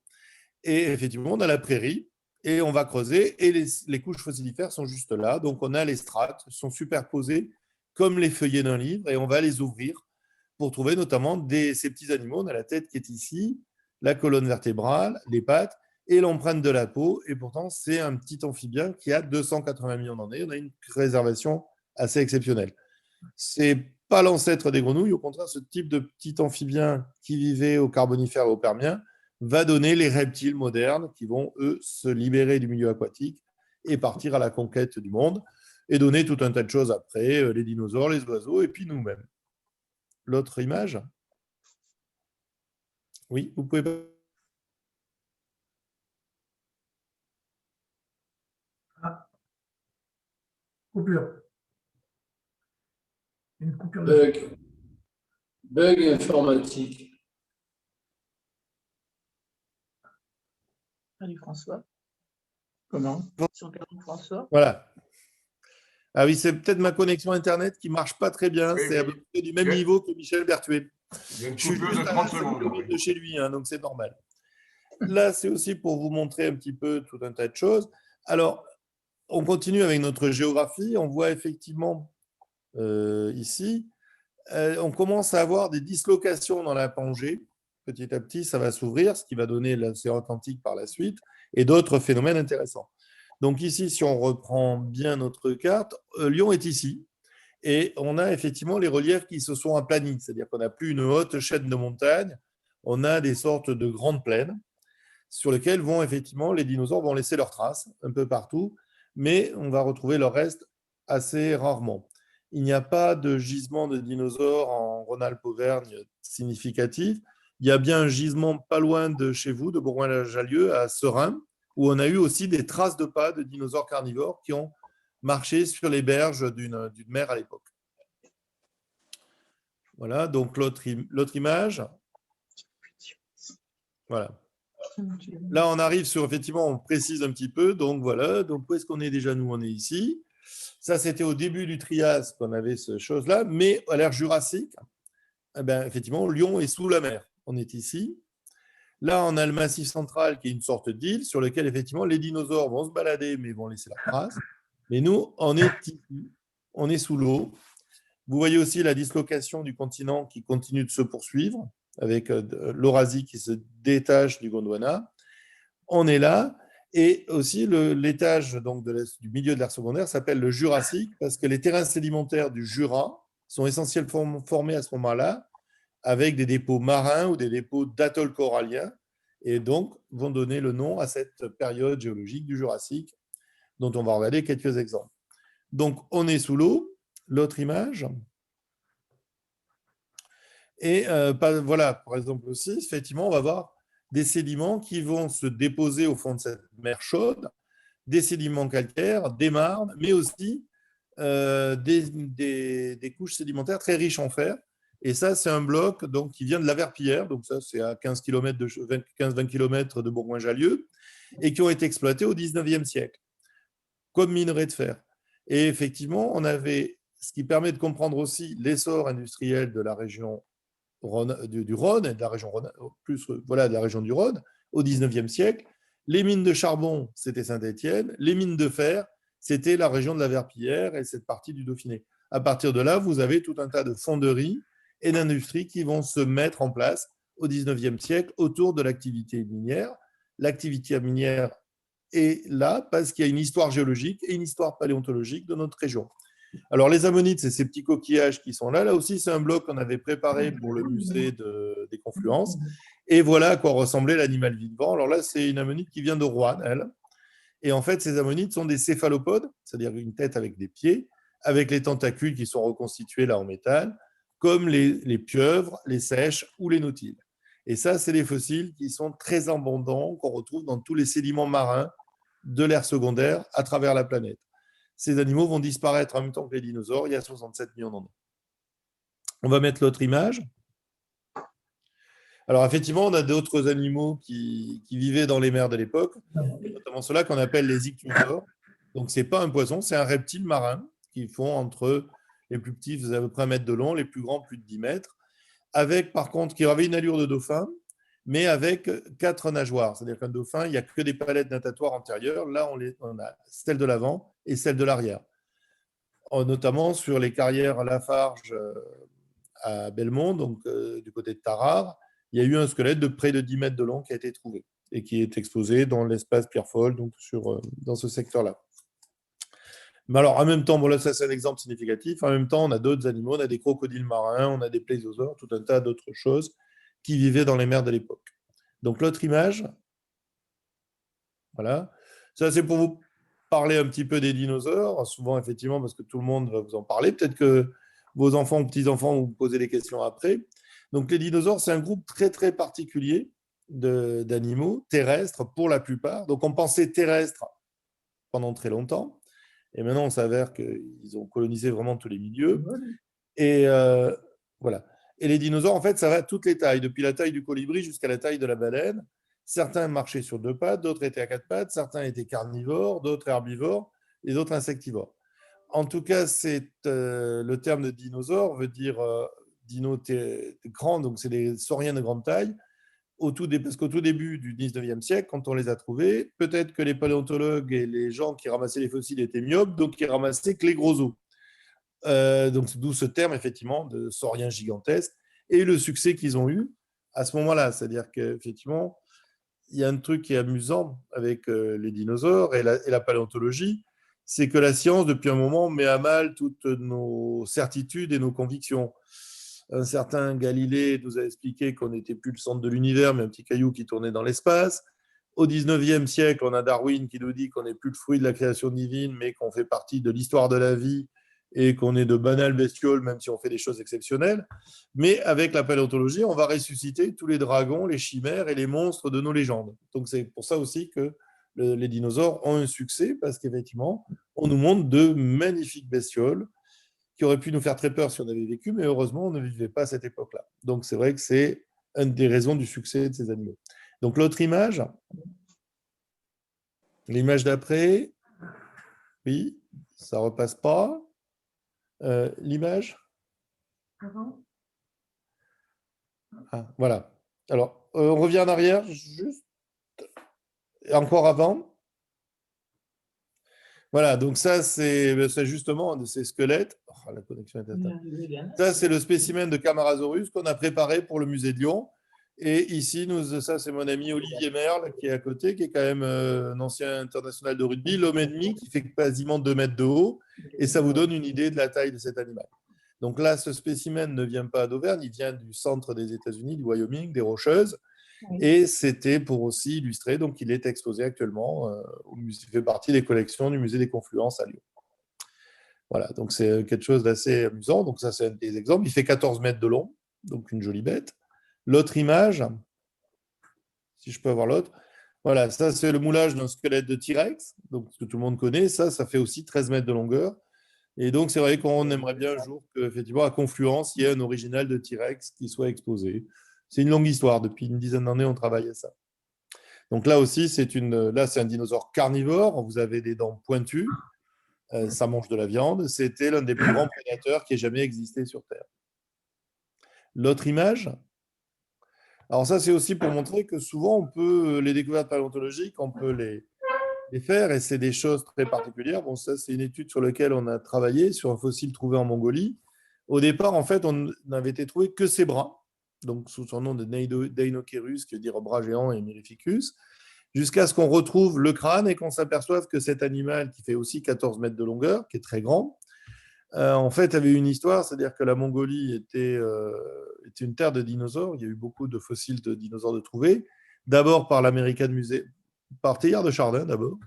Et effectivement, on a la prairie et on va creuser et les couches fossilifères sont juste là. Donc on a les strates, sont superposées comme les feuillets d'un livre et on va les ouvrir pour trouver notamment ces petits animaux. On a la tête qui est ici, la colonne vertébrale, les pattes et l'empreinte de la peau. Et pourtant, c'est un petit amphibien qui a 280 millions d'années. On a une préservation assez exceptionnelle. Ce n'est pas l'ancêtre des grenouilles. Au contraire, ce type de petit amphibien qui vivait au Carbonifère et au Permien va donner les reptiles modernes qui vont, eux, se libérer du milieu aquatique et partir à la conquête du monde et donner tout un tas de choses après, les dinosaures, les oiseaux et puis nous-mêmes. L'autre image. Oui, vous pouvez pas. Ah. Coupure. Une coupure de... Bug informatique. Salut François. Comment? Sur François. Voilà. Ah oui, c'est peut-être ma connexion Internet qui ne marche pas très bien. Oui, c'est à peu près du même niveau que Michel Berthuet. Il y a une Je suis coupure juste de à 30 5 secondes. minutes de chez lui, donc c'est normal. Là, c'est aussi pour vous montrer un petit peu tout un tas de choses. Alors, on continue avec notre géographie. On voit effectivement ici, on commence à avoir des dislocations dans la Pangée. Petit à petit, ça va s'ouvrir, ce qui va donner l'océan Atlantique par la suite et d'autres phénomènes intéressants. Donc ici, si on reprend bien notre carte, Lyon est ici. Et on a effectivement les reliefs qui se sont aplanis, c'est-à-dire qu'on n'a plus une haute chaîne de montagnes, on a des sortes de grandes plaines sur lesquelles vont effectivement les dinosaures vont laisser leurs traces un peu partout, mais on va retrouver leur reste assez rarement. Il n'y a pas de gisement de dinosaures en Rhône-Alpes-Auvergne significatif. Il y a bien un gisement pas loin de chez vous, de Bourgoin-Jallieu, à Serein, où on a eu aussi des traces de pas de dinosaures carnivores qui ont marché sur les berges d'une mer à l'époque. Voilà, donc l'autre image. Voilà. Là, on arrive sur, effectivement, on précise un petit peu. Donc voilà, donc où est-ce qu'on est déjà? Nous, on est ici. Ça, c'était au début du Trias qu'on avait cette chose-là, mais à l'ère Jurassique, eh bien, effectivement, Lyon est sous la mer. On est ici. Là, on a le Massif central qui est une sorte d'île sur lequel, effectivement, les dinosaures vont se balader, mais vont laisser leur trace. Mais nous, on est sous l'eau. Vous voyez aussi la dislocation du continent qui continue de se poursuivre, avec l'Eurasie qui se détache du Gondwana. On est là. Et aussi, l'étage donc, du milieu de l'ère secondaire s'appelle le Jurassique, parce que les terrains sédimentaires du Jura sont essentiellement formés à ce moment-là, avec des dépôts marins ou des dépôts d'atolls coralliens, et donc vont donner le nom à cette période géologique du Jurassique, dont on va regarder quelques exemples. Donc, on est sous l'eau. L'autre image. Et voilà, par exemple aussi, effectivement, on va voir des sédiments qui vont se déposer au fond de cette mer chaude, des sédiments calcaires, des marnes, mais aussi des couches sédimentaires très riches en fer. Et ça, c'est un bloc donc, qui vient de la Verpillière, donc ça, c'est à 15-20 km de Bourgoin-Jallieu, et qui ont été exploités au 19e siècle, comme minerai de fer. Et effectivement, on avait ce qui permet de comprendre aussi l'essor industriel de la région du Rhône, et de la région de la région du Rhône, au 19e siècle. Les mines de charbon, c'était Saint-Étienne. Les mines de fer, c'était la région de la Verpillière et cette partie du Dauphiné. À partir de là, vous avez tout un tas de fonderies et d'industries qui vont se mettre en place au 19e siècle autour de l'activité minière. L'activité minière est là parce qu'il y a une histoire géologique et une histoire paléontologique de notre région. Alors, les ammonites, c'est ces petits coquillages qui sont là. Là aussi, c'est un bloc qu'on avait préparé pour le musée des Confluences. Et voilà à quoi ressemblait l'animal vivant. Alors là, c'est une ammonite qui vient de Roanne, elle. Et en fait, ces ammonites sont des céphalopodes, c'est-à-dire une tête avec des pieds, avec les tentacules qui sont reconstitués là en métal, comme les pieuvres, les seiches ou les nautiles. Et ça, c'est des fossiles qui sont très abondants, qu'on retrouve dans tous les sédiments marins de l'ère secondaire à travers la planète. Ces animaux vont disparaître en même temps que les dinosaures. Il y a 67 millions d'années. On va mettre l'autre image. Alors, effectivement, on a d'autres animaux qui vivaient dans les mers de l'époque, notamment ceux-là qu'on appelle les ichthyosaures. Donc, ce n'est pas un poisson, c'est un reptile marin qui font entre les plus petits, faisaient à peu près 1 mètre de long, les plus grands, plus de 10 mètres, avec, par contre, qui avait une allure de dauphin, mais avec 4 nageoires. C'est-à-dire qu'un dauphin, il n'y a que des palettes natatoires antérieures. Là, on a celle de l'avant et celle de l'arrière. Notamment sur les carrières Lafarge à Belmont, donc du côté de Tarare, il y a eu un squelette de près de 10 mètres de long qui a été trouvé et qui est exposé dans l'espace Pierrefolle, donc dans ce secteur-là. Mais alors, en même temps, bon là, ça c'est un exemple significatif. En même temps, on a d'autres animaux, on a des crocodiles marins, on a des plésiosaures, tout un tas d'autres choses qui vivaient dans les mers de l'époque. Donc, l'autre image, voilà. Ça, c'est pour vous parler un petit peu des dinosaures, souvent, effectivement, parce que tout le monde va vous en parler. Peut-être que vos enfants ou petits-enfants vont vous poser des questions après. Donc, les dinosaures, c'est un groupe très, très particulier d'animaux terrestres pour la plupart. Donc, on pensait terrestres pendant très longtemps. Et maintenant, on s'avère qu'ils ont colonisé vraiment tous les milieux. Et voilà. Et les dinosaures, en fait, ça va à toutes les tailles, depuis la taille du colibri jusqu'à la taille de la baleine. Certains marchaient sur 2 pattes, d'autres étaient à 4 pattes, certains étaient carnivores, d'autres herbivores et d'autres insectivores. En tout cas, le terme de dinosaure veut dire dino grand, donc c'est des sauriens de grande taille. parce qu'au tout début du 19e siècle, quand on les a trouvés, peut-être que les paléontologues et les gens qui ramassaient les fossiles étaient myopes, donc ils ramassaient que les gros os. Donc d'où ce terme, effectivement, de sauriens gigantesques et le succès qu'ils ont eu à ce moment-là. C'est-à-dire qu'effectivement, il y a un truc qui est amusant avec les dinosaures et la paléontologie, c'est que la science, depuis un moment, met à mal toutes nos certitudes et nos convictions. Un certain Galilée nous a expliqué qu'on n'était plus le centre de l'univers, mais un petit caillou qui tournait dans l'espace. Au 19e siècle, on a Darwin qui nous dit qu'on n'est plus le fruit de la création divine, mais qu'on fait partie de l'histoire de la vie et qu'on est de banales bestioles, même si on fait des choses exceptionnelles. Mais avec la paléontologie, on va ressusciter tous les dragons, les chimères et les monstres de nos légendes. Donc c'est pour ça aussi que les dinosaures ont un succès, parce qu'effectivement, on nous montre de magnifiques bestioles qui auraient pu nous faire très peur si on avait vécu, mais heureusement, on ne vivait pas à cette époque-là. Donc c'est vrai que c'est une des raisons du succès de ces animaux. Donc l'autre image, l'image d'après, oui, ça ne repasse pas. L'image. Voilà. Alors, on revient en arrière, juste. Encore avant. Voilà, donc ça, c'est justement de ces squelettes. Oh, la connexion est éteinte. Ça, c'est le spécimen de Camarasaurus qu'on a préparé pour le musée de Lyon. Et ici, ça, c'est mon ami Olivier Merle qui est à côté, qui est quand même un ancien international de rugby, l'homme ennemi, qui fait quasiment 2 mètres de haut. Et ça vous donne une idée de la taille de cet animal. Donc là, ce spécimen ne vient pas d'Auvergne, il vient du centre des États-Unis, du Wyoming, des Rocheuses. Et c'était pour aussi illustrer, donc il est exposé actuellement, il fait partie des collections du musée des Confluences à Lyon. Voilà, donc c'est quelque chose d'assez amusant. Donc ça, c'est un des exemples. Il fait 14 mètres de long, donc une jolie bête. L'autre image, si je peux avoir l'autre, voilà, ça c'est le moulage d'un squelette de T-Rex, donc que tout le monde connaît. Ça fait aussi 13 mètres de longueur. Et donc c'est vrai qu'on aimerait bien un jour qu'effectivement à Confluence, il y ait un original de T-Rex qui soit exposé. C'est une longue histoire. Depuis une dizaine d'années, on travaille à ça. Donc là aussi, c'est un dinosaure carnivore. Vous avez des dents pointues. Ça mange de la viande. C'était l'un des plus grands prédateurs qui ait jamais existé sur Terre. L'autre image. Alors ça, c'est aussi pour montrer que souvent, on peut les découvertes paléontologiques, on peut les faire, et c'est des choses très particulières. Bon, ça, c'est une étude sur laquelle on a travaillé sur un fossile trouvé en Mongolie. Au départ, en fait, on n'avait été trouvé que ses bras, donc sous son nom de Deinocheirus, qui veut dire bras géant, et Mirificus, jusqu'à ce qu'on retrouve le crâne et qu'on s'aperçoive que cet animal, qui fait aussi 14 mètres de longueur, qui est très grand, en fait, avait une histoire, c'est-à-dire que la Mongolie était une terre de dinosaures. Il y a eu beaucoup de fossiles de dinosaures de trouvés, d'abord par l'American Museum, par Teilhard de Chardin d'abord,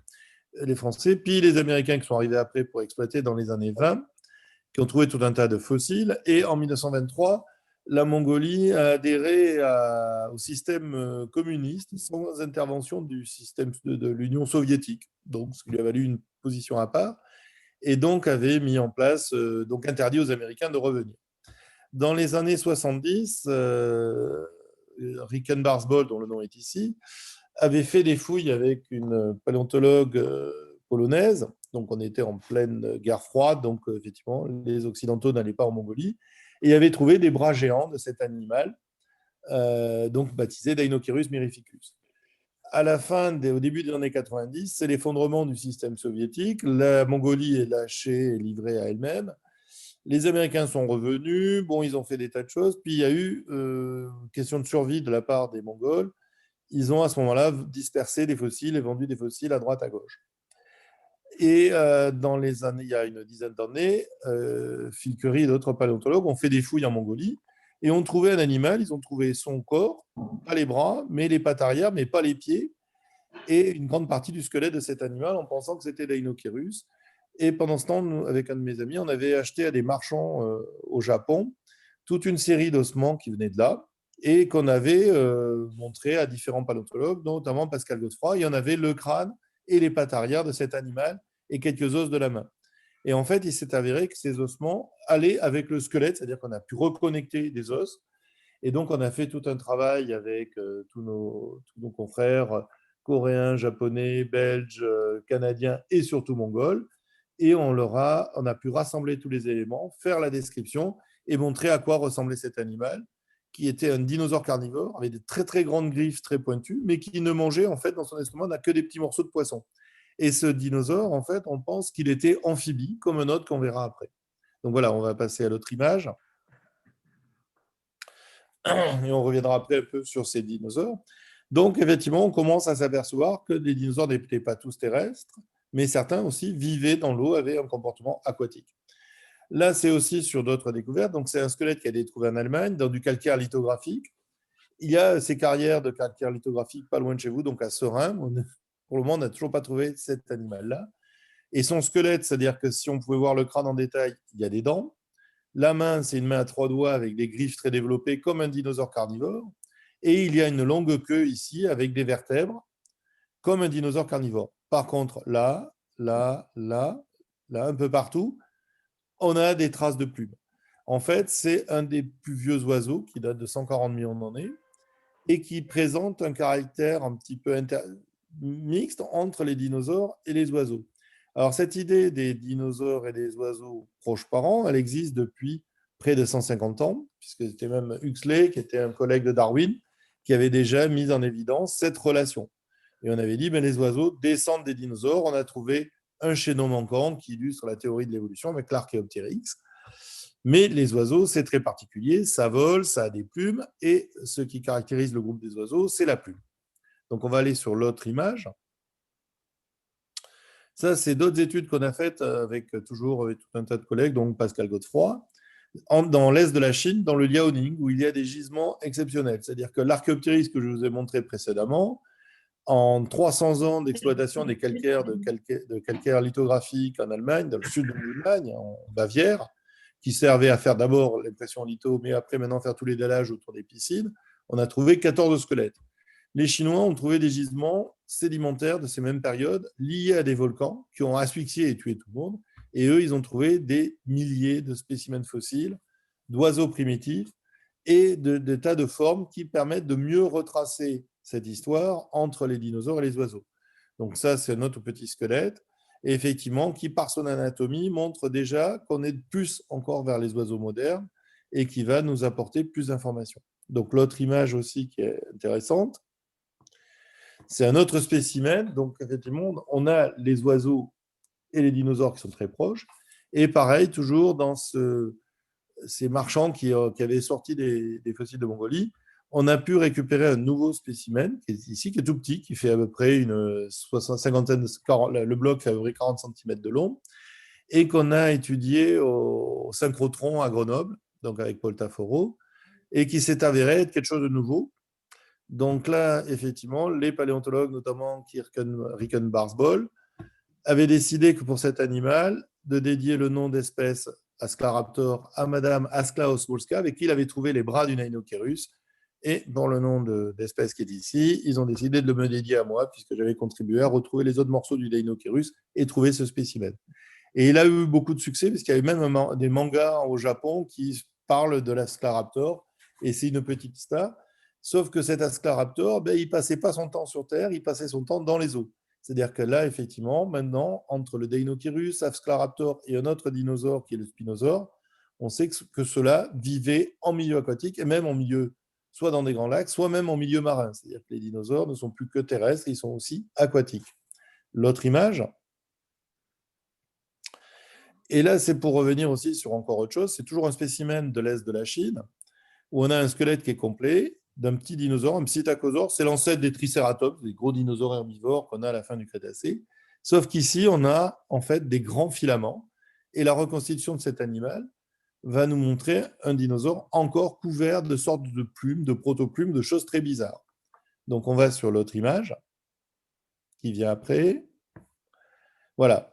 les Français, puis les Américains qui sont arrivés après pour exploiter dans les années 20, qui ont trouvé tout un tas de fossiles. Et en 1923, la Mongolie a adhéré au système communiste sans intervention du système de l'Union soviétique, donc ce qui lui a valu une position à part, et donc avait mis en place, donc interdit aux Américains de revenir. Dans les années 70, Rickenbarsbold, dont le nom est ici, avait fait des fouilles avec une paléontologue polonaise. Donc, on était en pleine guerre froide, donc effectivement, les Occidentaux n'allaient pas en Mongolie, et avait trouvé des bras géants de cet animal, donc baptisé Deinocheirus mirificus. Au début des années 90, c'est l'effondrement du système soviétique. La Mongolie est lâchée et livrée à elle-même. Les Américains sont revenus. Bon, ils ont fait des tas de choses. Puis il y a eu question de survie de la part des Mongols. Ils ont à ce moment-là dispersé des fossiles et vendu des fossiles à droite à gauche. Et il y a une dizaine d'années, Phil Curry et d'autres paléontologues ont fait des fouilles en Mongolie et ont trouvé un animal. Ils ont trouvé son corps, pas les bras, mais les pattes arrière, mais pas les pieds, et une grande partie du squelette de cet animal en pensant que c'était Deinocheirus. Et pendant ce temps, nous, avec un de mes amis, on avait acheté à des marchands au Japon toute une série d'ossements qui venaient de là et qu'on avait montré à différents paléontologues, notamment Pascal Godefroy. Il y en avait le crâne et les pattes arrière de cet animal et quelques os de la main. Et en fait, il s'est avéré que ces ossements allaient avec le squelette, c'est-à-dire qu'on a pu reconnecter des os. Et donc, on a fait tout un travail avec tous nos confrères coréens, japonais, belges, canadiens et surtout mongols. Et on a pu rassembler tous les éléments, faire la description et montrer à quoi ressemblait cet animal, qui était un dinosaure carnivore, avec des très très grandes griffes très pointues, mais qui ne mangeait en fait dans son estomac n'a que des petits morceaux de poisson. Et ce dinosaure, en fait, on pense qu'il était amphibie, comme un autre qu'on verra après. Donc voilà, on va passer à l'autre image. Et on reviendra après un peu sur ces dinosaures. Donc effectivement, on commence à s'apercevoir que les dinosaures n'étaient pas tous terrestres, mais certains aussi vivaient dans l'eau, avaient un comportement aquatique. Là, c'est aussi sur d'autres découvertes. Donc, c'est un squelette qui a été trouvé en Allemagne, dans du calcaire lithographique. Il y a ces carrières de calcaire lithographique pas loin de chez vous, donc à Serein. Pour le moment, on n'a toujours pas trouvé cet animal-là. Et son squelette, c'est-à-dire que si on pouvait voir le crâne en détail, il y a des dents. La main, c'est une main à 3 doigts avec des griffes très développées, comme un dinosaure carnivore. Et il y a une longue queue ici, avec des vertèbres, comme un dinosaure carnivore. Par contre, là, un peu partout, on a des traces de plumes. En fait, c'est un des plus vieux oiseaux qui date de 140 millions d'années et qui présente un caractère un petit peu mixte entre les dinosaures et les oiseaux. Alors, cette idée des dinosaures et des oiseaux proches parents, elle existe depuis près de 150 ans, puisque c'était même Huxley, qui était un collègue de Darwin, qui avait déjà mis en évidence cette relation. Et on avait dit, ben, les oiseaux descendent des dinosaures. On a trouvé un chaînon manquant qui illustre la théorie de l'évolution avec l'Archéoptérix. Mais les oiseaux, c'est très particulier. Ça vole, ça a des plumes. Et ce qui caractérise le groupe des oiseaux, c'est la plume. Donc, on va aller sur l'autre image. Ça, c'est d'autres études qu'on a faites avec toujours tout un tas de collègues, donc Pascal Godefroy, dans l'est de la Chine, dans le Liaoning, où il y a des gisements exceptionnels. C'est-à-dire que l'Archéoptérix que je vous ai montré précédemment, en 300 ans d'exploitation des calcaires de calcaire lithographique en Allemagne, dans le sud de l'Allemagne, en Bavière, qui servaient à faire d'abord l'impression litho, mais après maintenant faire tous les dallages autour des piscines, on a trouvé 14 squelettes. Les Chinois ont trouvé des gisements sédimentaires de ces mêmes périodes liés à des volcans qui ont asphyxié et tué tout le monde. Et eux, ils ont trouvé des milliers de spécimens fossiles, d'oiseaux primitifs et de tas de formes qui permettent de mieux retracer cette histoire entre les dinosaures et les oiseaux. Donc ça, c'est notre petit squelette, et effectivement, qui par son anatomie montre déjà qu'on est plus encore vers les oiseaux modernes et qui va nous apporter plus d'informations. Donc l'autre image aussi qui est intéressante, c'est un autre spécimen. Donc effectivement, on a les oiseaux et les dinosaures qui sont très proches, et pareil, toujours dans ces marchands qui avaient sorti des fossiles de Mongolie, on a pu récupérer un nouveau spécimen qui est ici, qui est tout petit, qui fait à peu près une cinquantaine, le bloc fait à peu près 40 cm de long, et qu'on a étudié au synchrotron à Grenoble, donc avec Paul Taforo, et qui s'est avéré être quelque chose de nouveau. Donc là, effectivement, les paléontologues, notamment Ricken Barsbold, avaient décidé que pour cet animal, de dédier le nom d'espèce Asclaraptor à Madame Askla Oswolska, avec qui il avait trouvé les bras du Deinocheirus. Et dans le nom d'espèce qui est ici, ils ont décidé de me dédier à moi, puisque j'avais contribué à retrouver les autres morceaux du Deinocheirus et trouver ce spécimen. Et il a eu beaucoup de succès, parce qu'il y avait même des mangas au Japon qui parlent de l'Asclaraptor, et c'est une petite star. Sauf que cet Asclaraptor, ben, il ne passait pas son temps sur Terre, il passait son temps dans les eaux. C'est-à-dire que là, effectivement, maintenant, entre le Deinocheirus, Asclaraptor et un autre dinosaure qui est le Spinosaure, on sait que ceux-là vivaient en milieu aquatique et même en milieu, soit dans des grands lacs, soit même en milieu marin. C'est-à-dire que les dinosaures ne sont plus que terrestres, ils sont aussi aquatiques. L'autre image. Et là, c'est pour revenir aussi sur encore autre chose. C'est toujours un spécimen de l'est de la Chine, où on a un squelette qui est complet, d'un petit dinosaure, un psittacosaure. C'est l'ancêtre des tricératops, des gros dinosaures herbivores qu'on a à la fin du Crétacé. Sauf qu'ici, on a en fait des grands filaments. Et la reconstitution de cet animal va nous montrer un dinosaure encore couvert de sortes de plumes, de protoplumes, de choses très bizarres. Donc, on va sur l'autre image qui vient après. Voilà.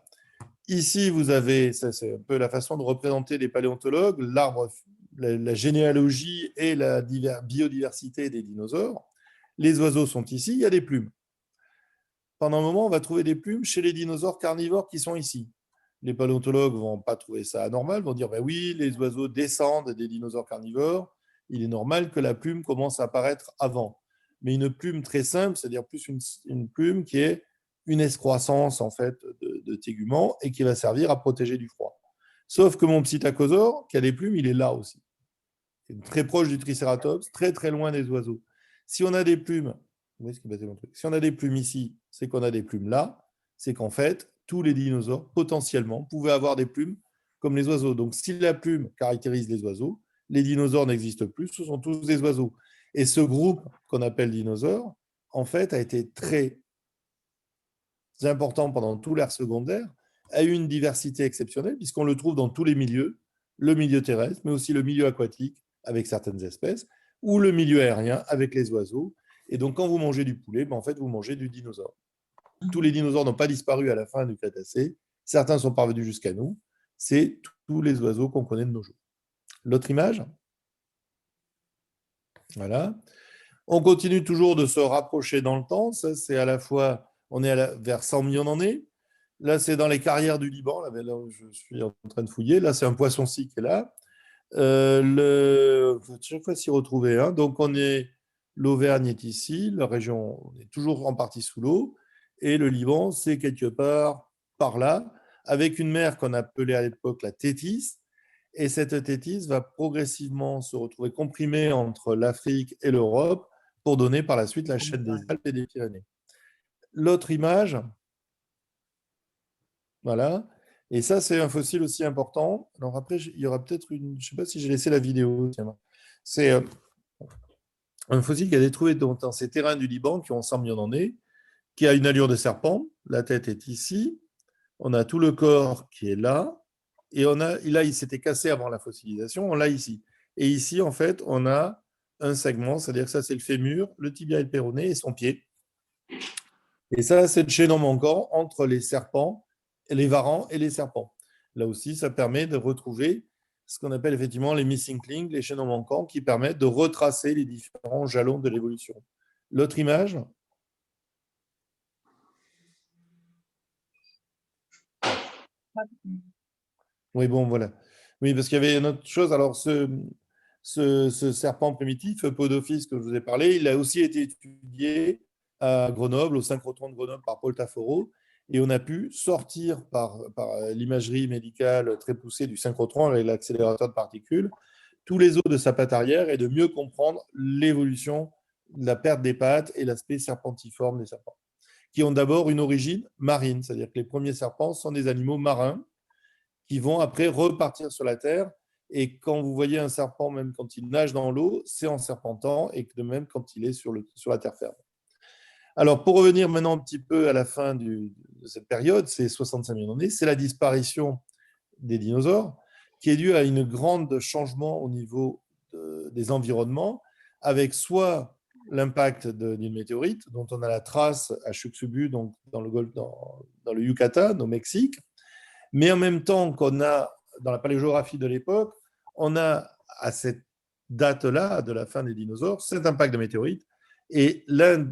Ici, vous avez, ça c'est un peu la façon de représenter les paléontologues, l'arbre, la généalogie et la biodiversité des dinosaures. Les oiseaux sont ici, il y a des plumes. Pendant un moment, on va trouver des plumes chez les dinosaures carnivores qui sont ici. Les paléontologues ne vont pas trouver ça anormal, vont dire ben oui, les oiseaux descendent des dinosaures carnivores, il est normal que la plume commence à apparaître avant. Mais une plume très simple, c'est-à-dire plus une plume qui est une excroissance en fait de tégument et qui va servir à protéger du froid. Sauf que mon psittacosaure, qui a des plumes, il est là aussi. très proche du tricératops, très très loin des oiseaux. Si on a des plumes, où est-ce qu'il va mon truc ? Si on a des plumes ici, c'est qu'on a des plumes là, c'est qu'en fait, tous les dinosaures, potentiellement, pouvaient avoir des plumes comme les oiseaux. Donc, si la plume caractérise les oiseaux, les dinosaures n'existent plus, ce sont tous des oiseaux. Et ce groupe qu'on appelle dinosaures, en fait, a été très important pendant tout l'ère secondaire, a eu une diversité exceptionnelle, puisqu'on le trouve dans tous les milieux, le milieu terrestre, mais aussi le milieu aquatique, avec certaines espèces, ou le milieu aérien, avec les oiseaux. Et donc, quand vous mangez du poulet, en fait, vous mangez du dinosaure. Tous les dinosaures n'ont pas disparu à la fin du Crétacé. Certains sont parvenus jusqu'à nous. C'est tous les oiseaux qu'on connaît de nos jours. L'autre image. Voilà. On continue toujours de se rapprocher dans le temps. Ça, c'est à la fois, on est vers 100 millions d'années. Là, c'est dans les carrières du Liban, là où je suis en train de fouiller. Là, c'est un poisson-ci qui est là. Chaque fois s'y retrouver. Hein. Donc, l'Auvergne est ici. La région, on est toujours en partie sous l'eau. Et le Liban, c'est quelque part par là, avec une mer qu'on appelait à l'époque la Tétis. Et cette Tétis va progressivement se retrouver comprimée entre l'Afrique et l'Europe pour donner par la suite la chaîne des Alpes et des Pyrénées. L'autre image, voilà. Et ça, c'est un fossile aussi important. Alors après, il y aura peut-être une... Je ne sais pas si j'ai laissé la vidéo. C'est un fossile qui a été trouvé dans ces terrains du Liban qui ont 100 millions d'années, qui a une allure de serpent. La tête est ici. On a tout le corps qui est là. Et là, il s'était cassé avant la fossilisation. On l'a ici. Et ici, en fait, on a un segment. C'est-à-dire que ça, c'est le fémur, le tibia et le péroné et son pied. Et ça, c'est le chaînon manquant entre les serpents, les varans et les serpents. Là aussi, ça permet de retrouver ce qu'on appelle effectivement les missing links, les chaînons manquants, qui permettent de retracer les différents jalons de l'évolution. L'autre image. Oui, bon, voilà. Oui, parce qu'il y avait une autre chose. Alors, ce serpent primitif, Podophis, que je vous ai parlé, il a aussi été étudié à Grenoble, au synchrotron de Grenoble, par Paul Taffero. Et on a pu sortir par l'imagerie médicale très poussée du synchrotron avec l'accélérateur de particules tous les os de sa patte arrière et de mieux comprendre l'évolution de la perte des pattes et l'aspect serpentiforme des serpents, qui ont d'abord une origine marine, c'est-à-dire que les premiers serpents sont des animaux marins qui vont après repartir sur la terre. Et quand vous voyez un serpent, même quand il nage dans l'eau, c'est en serpentant, et de même quand il est sur la terre ferme. Alors, pour revenir maintenant un petit peu à la fin de cette période, c'est 65 millions d'années, c'est la disparition des dinosaures qui est due à un grand changement au niveau des environnements, avec soit l'impact d'une météorite, dont on a la trace à Chicxulub, donc dans le Yucatan, au Mexique, mais en même temps qu'on a, dans la paléogéographie de l'époque, on a à cette date-là, de la fin des dinosaures, cet impact de météorite. Et l'Inde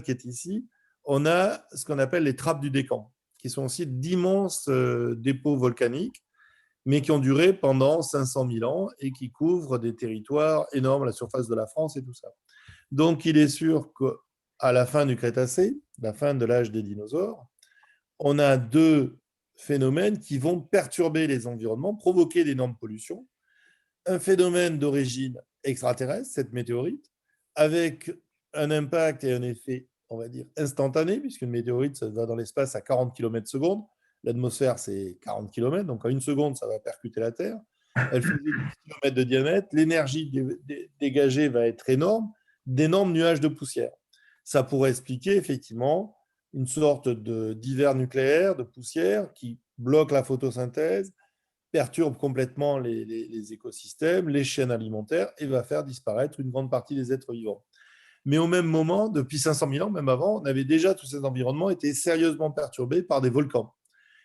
qui est ici, on a ce qu'on appelle les trappes du Décan, qui sont aussi d'immenses dépôts volcaniques, mais qui ont duré pendant 500 000 ans et qui couvrent des territoires énormes, la surface de la France et tout ça. Donc, il est sûr qu'à la fin du Crétacé, la fin de l'âge des dinosaures, on a deux phénomènes qui vont perturber les environnements, provoquer d'énormes pollutions. Un phénomène d'origine extraterrestre, cette météorite, avec un impact et un effet, on va dire, instantané, puisqu'une météorite, ça va dans l'espace à 40 km/s. L'atmosphère, c'est 40 km, donc en une seconde, ça va percuter la Terre. Elle fait 10 km de diamètre. L'énergie dégagée va être énorme, d'énormes nuages de poussière. Ça pourrait expliquer effectivement une sorte d'hiver nucléaire, de poussière qui bloque la photosynthèse, perturbe complètement les écosystèmes, les chaînes alimentaires et va faire disparaître une grande partie des êtres vivants. Mais au même moment, depuis 500 000 ans, même avant, on avait déjà tous ces environnements été sérieusement perturbés par des volcans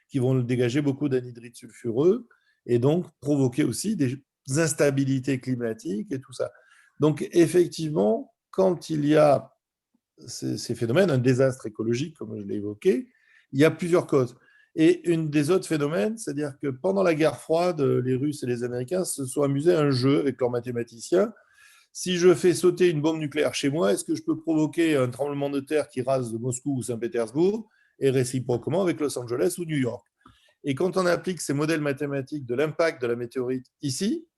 qui vont dégager beaucoup d'anhydride sulfureux et donc provoquer aussi des instabilités climatiques et tout ça. Donc effectivement, quand il y a ces phénomènes, un désastre écologique, comme je l'ai évoqué, il y a plusieurs causes. Et une des autres phénomènes, c'est-à-dire que pendant la guerre froide, les Russes et les Américains se sont amusés à un jeu avec leurs mathématiciens. Si je fais sauter une bombe nucléaire chez moi, est-ce que je peux provoquer un tremblement de terre qui rase de Moscou ou Saint-Pétersbourg et réciproquement avec Los Angeles ou New York? Et quand on applique ces modèles mathématiques de l'impact de la météorite ici,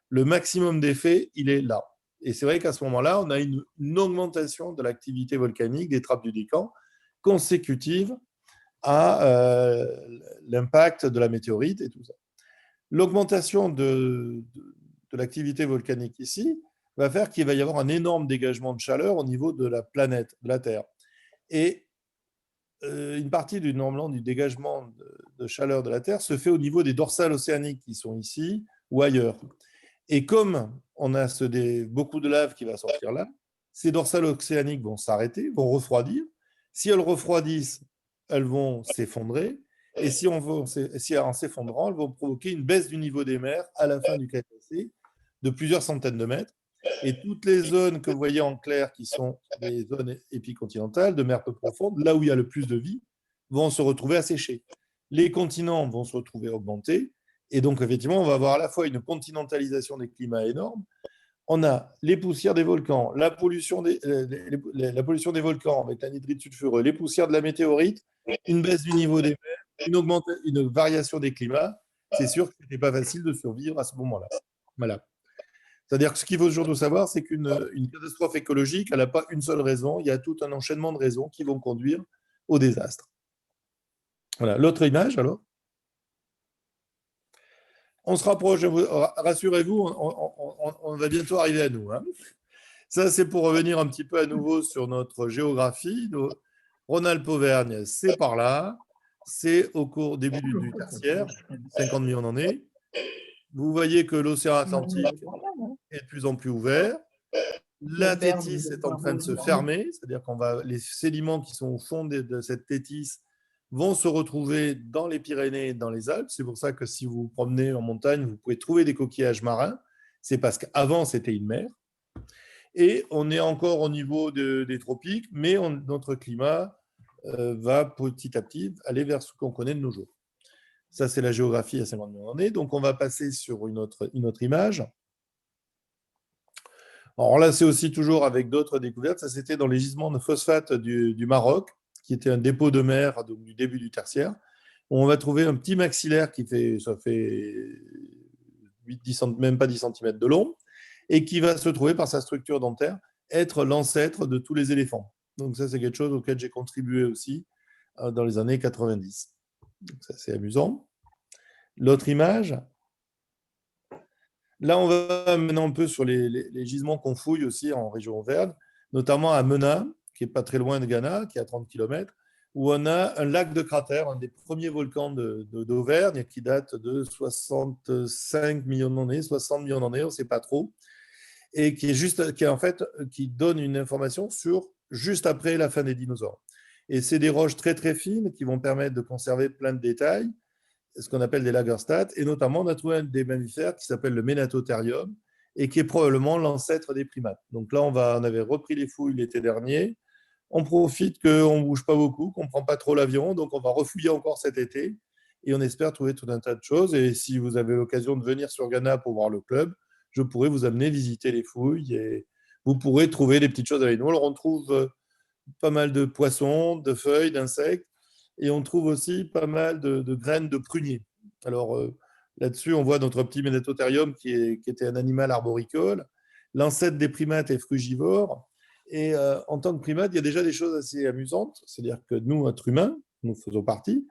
le maximum d'effet, il est là. Et c'est vrai qu'à ce moment-là, on a une augmentation de l'activité volcanique des trappes du Deccan consécutive à l'impact de la météorite et tout ça. L'augmentation de l'activité volcanique ici va faire qu'il va y avoir un énorme dégagement de chaleur au niveau de la planète, de la Terre. Et une partie du dégagement de chaleur de la Terre se fait au niveau des dorsales océaniques qui sont ici ou ailleurs. Et comme on a beaucoup de lave qui va sortir là, ces dorsales océaniques vont s'arrêter, vont refroidir. Si elles refroidissent, elles vont s'effondrer. Et si en s'effondrant, elles vont provoquer une baisse du niveau des mers à la fin du Crétacé de plusieurs centaines de mètres. Et toutes les zones que vous voyez en clair, qui sont des zones épicontinentales, de mer peu profonde, là où il y a le plus de vie, vont se retrouver asséchées. Les continents vont se retrouver augmentés. Et donc, effectivement, on va avoir à la fois une continentalisation des climats énorme. On a les poussières des volcans, la pollution des volcans avec l'anhydrite sulfureux, les poussières de la météorite, une baisse du niveau des mers, une variation des climats. C'est sûr que ce n'était pas facile de survivre à ce moment-là. Voilà. C'est-à-dire que ce qu'il faut surtout savoir, c'est qu'une catastrophe écologique, elle n'a pas une seule raison, il y a tout un enchaînement de raisons qui vont conduire au désastre. Voilà. L'autre image, alors. On se rapproche, rassurez-vous, on va bientôt arriver à nous. Hein. Ça, c'est pour revenir un petit peu à nouveau sur notre géographie. Rhône-Alpes-Auvergne, c'est par là. C'est au début du tertiaire, 50 millions d'années. Vous voyez que l'océan Atlantique est de plus en plus ouvert. La Thétis est en train de se fermer, c'est-à-dire les sédiments qui sont au fond de cette Thétis vont se retrouver dans les Pyrénées et dans les Alpes. C'est pour ça que si vous vous promenez en montagne, vous pouvez trouver des coquillages marins. C'est parce qu'avant, c'était une mer. Et on est encore au niveau des tropiques, mais notre climat va petit à petit aller vers ce qu'on connaît de nos jours. Ça, c'est la géographie à 50 millions d'années. Donc, on va passer sur une autre image. Alors là, c'est aussi toujours avec d'autres découvertes. Ça, c'était dans les gisements de phosphate du Maroc, qui était un dépôt de mer donc, du début du tertiaire. On va trouver un petit maxillaire qui fait 8, même pas 10 cm de long, et qui va se trouver par sa structure dentaire être l'ancêtre de tous les éléphants. Donc ça, c'est quelque chose auquel j'ai contribué aussi dans les années 90. Donc ça, c'est amusant. L'autre image. Là, on va maintenant un peu sur les gisements qu'on fouille aussi en région Auvergne, notamment à Mena, qui n'est pas très loin de Ghana, qui est à 30 km, où on a un lac de cratère, un des premiers volcans d'Auvergne, qui date de 65 millions d'années, 60 millions d'années, on ne sait pas trop, et qui donne une information sur juste après la fin des dinosaures. Et c'est des roches très très fines qui vont permettre de conserver plein de détails, ce qu'on appelle des lagerstats, et notamment on a trouvé un des mammifères qui s'appelle le Ménatotherium, et qui est probablement l'ancêtre des primates. Donc là, on avait repris les fouilles l'été dernier. On profite qu'on ne bouge pas beaucoup, qu'on ne prend pas trop l'avion, donc on va refouiller encore cet été et on espère trouver tout un tas de choses. Et si vous avez l'occasion de venir sur Ghana pour voir le club, je pourrais vous amener visiter les fouilles et vous pourrez trouver des petites choses avec nous. Alors on trouve pas mal de poissons, de feuilles, d'insectes et on trouve aussi pas mal de graines de pruniers. Alors là-dessus, on voit notre petit Ménatotherium qui était un animal arboricole. L'ancêtre des primates est frugivore. Et en tant que primate, il y a déjà des choses assez amusantes. C'est-à-dire que nous, êtres humains, nous faisons partie,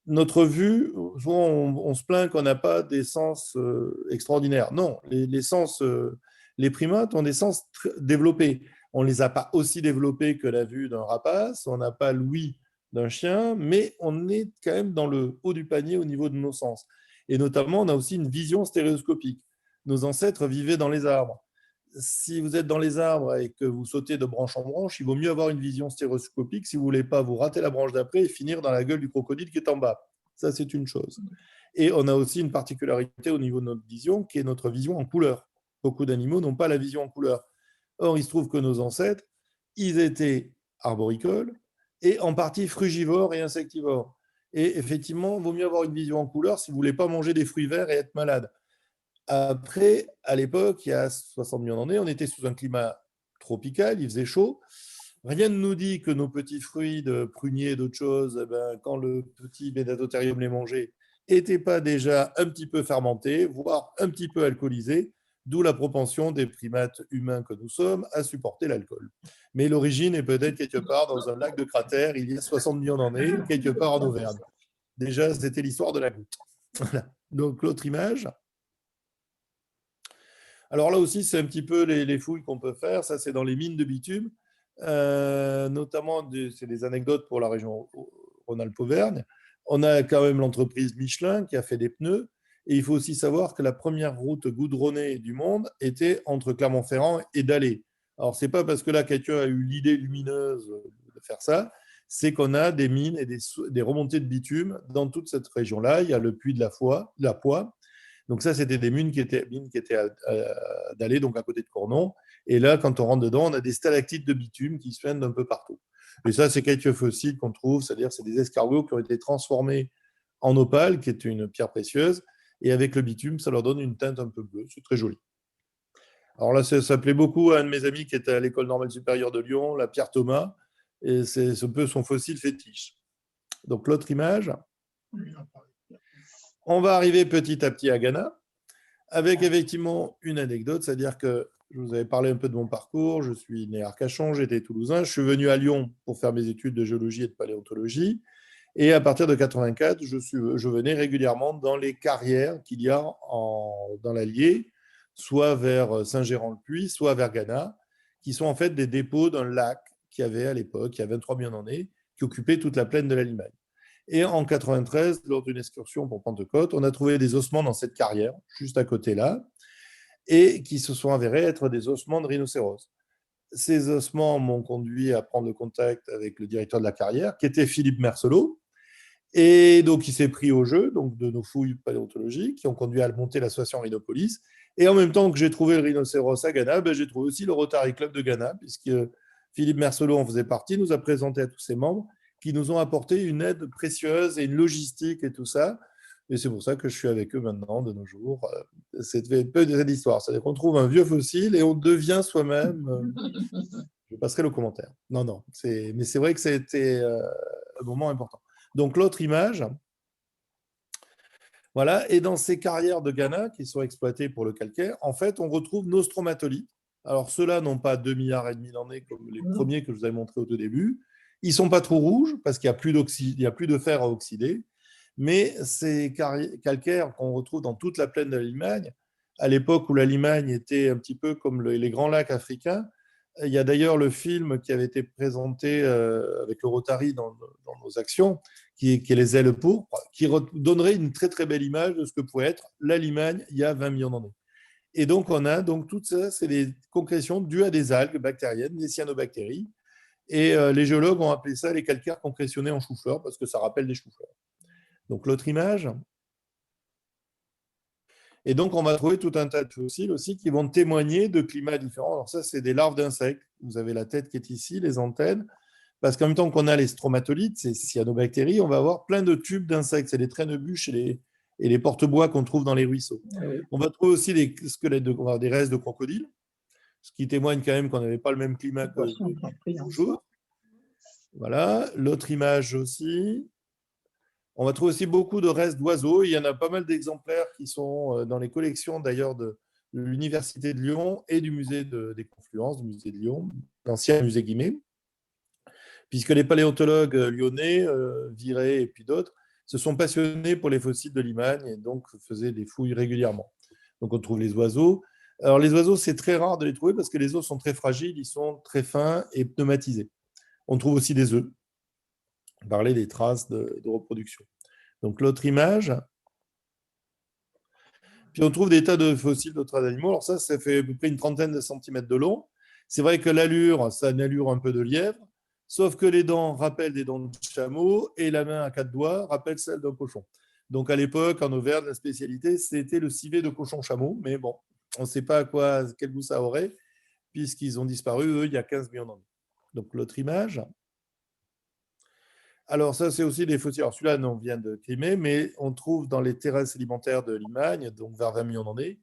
notre vue, souvent on se plaint qu'on n'a pas des sens extraordinaires. Non, les primates ont des sens développés. On ne les a pas aussi développés que la vue d'un rapace, on n'a pas l'ouïe d'un chien, mais on est quand même dans le haut du panier au niveau de nos sens. Et notamment, on a aussi une vision stéréoscopique. Nos ancêtres vivaient dans les arbres. Si vous êtes dans les arbres et que vous sautez de branche en branche, il vaut mieux avoir une vision stéréoscopique si vous ne voulez pas vous rater la branche d'après et finir dans la gueule du crocodile qui est en bas. Ça, c'est une chose. Et on a aussi une particularité au niveau de notre vision, qui est notre vision en couleur. Beaucoup d'animaux n'ont pas la vision en couleur. Or, il se trouve que nos ancêtres, ils étaient arboricoles et en partie frugivores et insectivores. Et effectivement, il vaut mieux avoir une vision en couleur si vous ne voulez pas manger des fruits verts et être malade. Après, à l'époque, il y a 60 millions d'années, on était sous un climat tropical, il faisait chaud. Rien ne nous dit que nos petits fruits de pruniers et d'autres choses, quand le petit Ménatotherium les mangeait, n'étaient pas déjà un petit peu fermentés, voire un petit peu alcoolisés, d'où la propension des primates humains que nous sommes à supporter l'alcool. Mais l'origine est peut-être quelque part dans un lac de cratère, il y a 60 millions d'années, quelque part en Auvergne. Déjà, c'était l'histoire de la goutte. Voilà. Donc, l'autre image. Alors là aussi, c'est un petit peu les fouilles qu'on peut faire. Ça, c'est dans les mines de bitume. Notamment, c'est des anecdotes pour la région Rhône-Alpes-Auvergne. On a quand même l'entreprise Michelin qui a fait des pneus. Et il faut aussi savoir que la première route goudronnée du monde était entre Clermont-Ferrand et Dallé. Alors, ce n'est pas parce que là, quelqu'un a eu l'idée lumineuse de faire ça, c'est qu'on a des mines et des remontées de bitume dans toute cette région-là. Il y a le puits de la Poix. Donc ça, c'était des mines qui étaient à Dallé, donc à côté de Cournon. Et là, quand on rentre dedans, on a des stalactites de bitume qui se pendent d'un peu partout. Et ça, c'est quelques fossiles qu'on trouve, c'est-à-dire c'est des escargots qui ont été transformés en opale, qui est une pierre précieuse. Et avec le bitume, ça leur donne une teinte un peu bleue. C'est très joli. Alors là, ça plaît beaucoup à un de mes amis qui était à l'École normale supérieure de Lyon, la Pierre Thomas. Et c'est un peu son fossile fétiche. Donc l'autre image. On va arriver petit à petit à Ghana, avec effectivement une anecdote, c'est-à-dire que je vous avais parlé un peu de mon parcours, je suis né à Arcachon, j'étais toulousain, je suis venu à Lyon pour faire mes études de géologie et de paléontologie, et à partir de 84, je venais régulièrement dans les carrières qu'il y a dans l'Allier, soit vers Saint-Gérand-le-Puy, soit vers Ghana, qui sont en fait des dépôts d'un lac qu'il y avait à l'époque, il y a 23 millions d'années, qui occupait toute la plaine de la Limagne. Et en 93, lors d'une excursion pour Pentecôte, on a trouvé des ossements dans cette carrière, juste à côté là, et qui se sont avérés être des ossements de rhinocéros. Ces ossements m'ont conduit à prendre le contact avec le directeur de la carrière, qui était Philippe Mercelot, et donc il s'est pris au jeu donc, de nos fouilles paléontologiques, qui ont conduit à monter l'association Rhinopolis. Et en même temps que j'ai trouvé le rhinocéros à Ghana, j'ai trouvé aussi le Rotary Club de Ghana, puisque Philippe Mercelot en faisait partie, nous a présenté à tous ses membres, qui nous ont apporté une aide précieuse et une logistique et tout ça. Et c'est pour ça que je suis avec eux maintenant, de nos jours. C'est un peu de cette histoire. C'est-à-dire qu'on trouve un vieux fossile et on devient soi-même. Je passerai le commentaire. Non. Mais c'est vrai que ça a été un moment important. Donc, l'autre image. Voilà. Et dans ces carrières de Ghana qui sont exploitées pour le calcaire, en fait, on retrouve nos stromatolites. Alors, ceux-là n'ont pas 2,5 milliards d'années comme les premiers que je vous avais montrés au tout début. Ils ne sont pas trop rouges parce qu'il n'y a plus de fer à oxyder. Mais ces calcaires qu'on retrouve dans toute la plaine de la Limagne, à l'époque où la Limagne était un petit peu comme les grands lacs africains, il y a d'ailleurs le film qui avait été présenté avec le Rotary dans nos actions, qui est Les ailes pourpres, qui donnerait une très très belle image de ce que pouvait être la Limagne il y a 20 millions d'années. Et donc on a donc tout ça, c'est des concrétions dues à des algues bactériennes, des cyanobactéries. Et les géologues ont appelé ça les calcaires concrétionnés en chou-fleur parce que ça rappelle des choux-fleurs. Donc l'autre image. Et donc on va trouver tout un tas de fossiles aussi qui vont témoigner de climats différents. Alors ça, c'est des larves d'insectes. Vous avez la tête qui est ici, les antennes. Parce qu'en même temps qu'on a les stromatolites, ces cyanobactéries, on va avoir plein de tubes d'insectes. C'est les traîne-bûches et les porte-bois qu'on trouve dans les ruisseaux. On va trouver aussi des squelettes, des restes de crocodiles, ce qui témoigne quand même qu'on n'avait pas le même climat que toujours. Voilà, l'autre image aussi. On va trouver aussi beaucoup de restes d'oiseaux. Il y en a pas mal d'exemplaires qui sont dans les collections d'ailleurs de l'Université de Lyon et du musée des Confluences, du musée de Lyon, l'ancien musée Guimet, puisque les paléontologues lyonnais, Viré et puis d'autres, se sont passionnés pour les fossiles de Limagne et donc faisaient des fouilles régulièrement. Donc on trouve les oiseaux. Alors les oiseaux, c'est très rare de les trouver parce que les os sont très fragiles, ils sont très fins et pneumatisés. On trouve aussi des œufs. On parlait des traces de reproduction. Donc l'autre image. Puis on trouve des tas de fossiles d'autres animaux. Alors ça fait à peu près une trentaine de centimètres de long. C'est vrai que l'allure, ça a une allure un peu de lièvre, sauf que les dents rappellent des dents de chameau et la main à 4 doigts rappelle celle d'un cochon. Donc à l'époque, en Auvergne, la spécialité, c'était le civet de cochon-chameau. Mais bon, on ne sait pas quel goût ça aurait, puisqu'ils ont disparu, eux, il y a 15 millions d'années. Donc l'autre image. Alors ça, c'est aussi des fossiles. Alors celui-là, on vient de Crimée, mais on trouve dans les terrasses sédimentaires de Limagne, donc vers 20 millions d'années,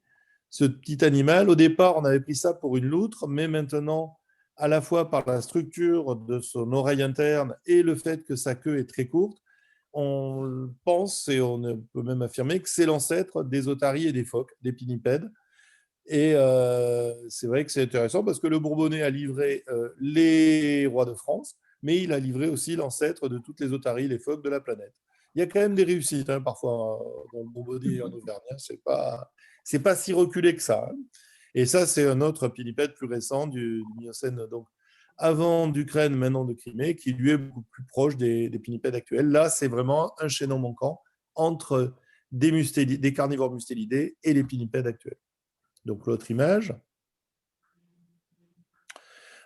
ce petit animal. Au départ, on avait pris ça pour une loutre, mais maintenant, à la fois par la structure de son oreille interne et le fait que sa queue est très courte, on pense, et on peut même affirmer, que c'est l'ancêtre des otaries et des phoques, des pinnipèdes. Et c'est vrai que c'est intéressant parce que le Bourbonnais a livré les rois de France, mais il a livré aussi l'ancêtre de toutes les otaries, les phoques de la planète. Il y a quand même des réussites, hein, parfois, dans le Bourbonnais et en Auvergnat. C'est pas si reculé que ça, hein. Et ça, c'est un autre pinnipède plus récent du Miocène, donc avant d'Ukraine, maintenant de Crimée, qui lui est beaucoup plus proche des pinnipèdes actuels. Là, c'est vraiment un chaînon manquant entre des carnivores mustélidés et les pinnipèdes actuels. Donc l'autre image.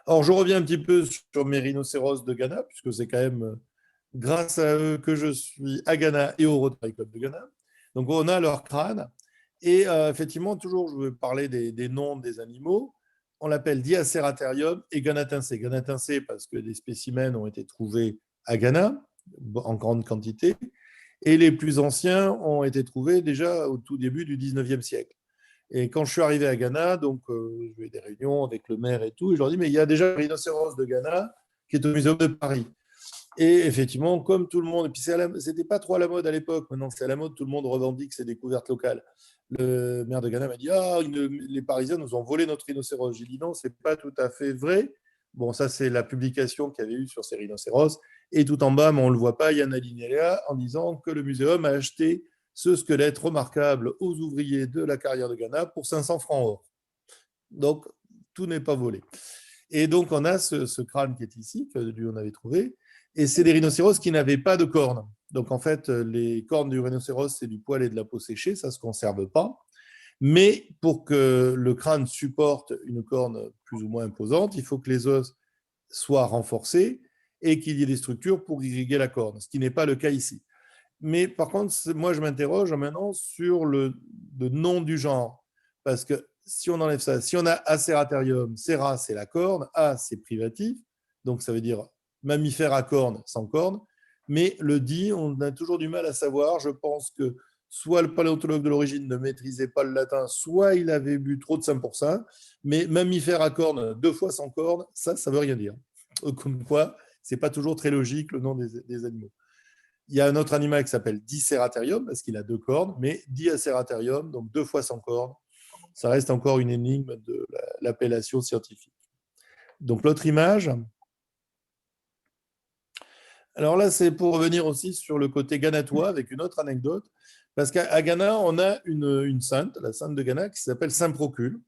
Alors je reviens un petit peu sur mes rhinocéros de Ghana, puisque c'est quand même grâce à eux que je suis à Ghana et au Rotary Club de Ghana. Donc on a leur crâne. Et effectivement, toujours, je veux parler des noms des animaux. On l'appelle Diaceratherium et Ghanatincé. Ghanatincé parce que des spécimens ont été trouvés à Ghana en grande quantité. Et les plus anciens ont été trouvés déjà au tout début du 19e siècle. Et quand je suis arrivé à Ghana, donc j'ai eu des réunions avec le maire et tout, et je leur dis, mais il y a déjà le rhinocéros de Ghana qui est au Muséum de Paris. Et effectivement, comme tout le monde, et puis c'était pas trop à la mode à l'époque, maintenant c'est à la mode, tout le monde revendique ses découvertes locales. Le maire de Ghana m'a dit, ah, les Parisiens nous ont volé notre rhinocéros. J'ai dit, non, c'est pas tout à fait vrai. Bon, ça c'est la publication qu'il y avait eu sur ces rhinocéros. Et tout en bas, mais on ne le voit pas, il y a un alinéa en disant que le muséum a acheté ce squelette remarquable aux ouvriers de la carrière de Ghana pour 500 francs or. Donc, tout n'est pas volé. Et donc, on a ce crâne qui est ici, que lui on avait trouvé, et c'est des rhinocéros qui n'avaient pas de cornes. Donc, en fait, les cornes du rhinocéros, c'est du poil et de la peau séchée, ça ne se conserve pas. Mais pour que le crâne supporte une corne plus ou moins imposante, il faut que les os soient renforcés et qu'il y ait des structures pour irriguer la corne, ce qui n'est pas le cas ici. Mais par contre, moi, je m'interroge maintenant sur le nom du genre. Parce que si on enlève ça, si on a Aceratherium, Cera, c'est la corne, A, c'est privatif, donc ça veut dire mammifère à corne, sans corne. Mais le dit, on a toujours du mal à savoir. Je pense que soit le paléontologue de l'origine ne maîtrisait pas le latin, soit il avait bu trop de 5%. Mais mammifère à corne, 2 fois sans corne, ça ne veut rien dire. Comme quoi, ce n'est pas toujours très logique le nom des animaux. Il y a un autre animal qui s'appelle Diceratherium, parce qu'il a 2 cornes, mais Diaceratherium, donc 2 fois sans cornes, ça reste encore une énigme de l'appellation scientifique. Donc l'autre image. Alors là, c'est pour revenir aussi sur le côté ghanatois avec une autre anecdote, parce qu'à Ghana, on a une sainte, la sainte de Ghana, qui s'appelle Saint Procule.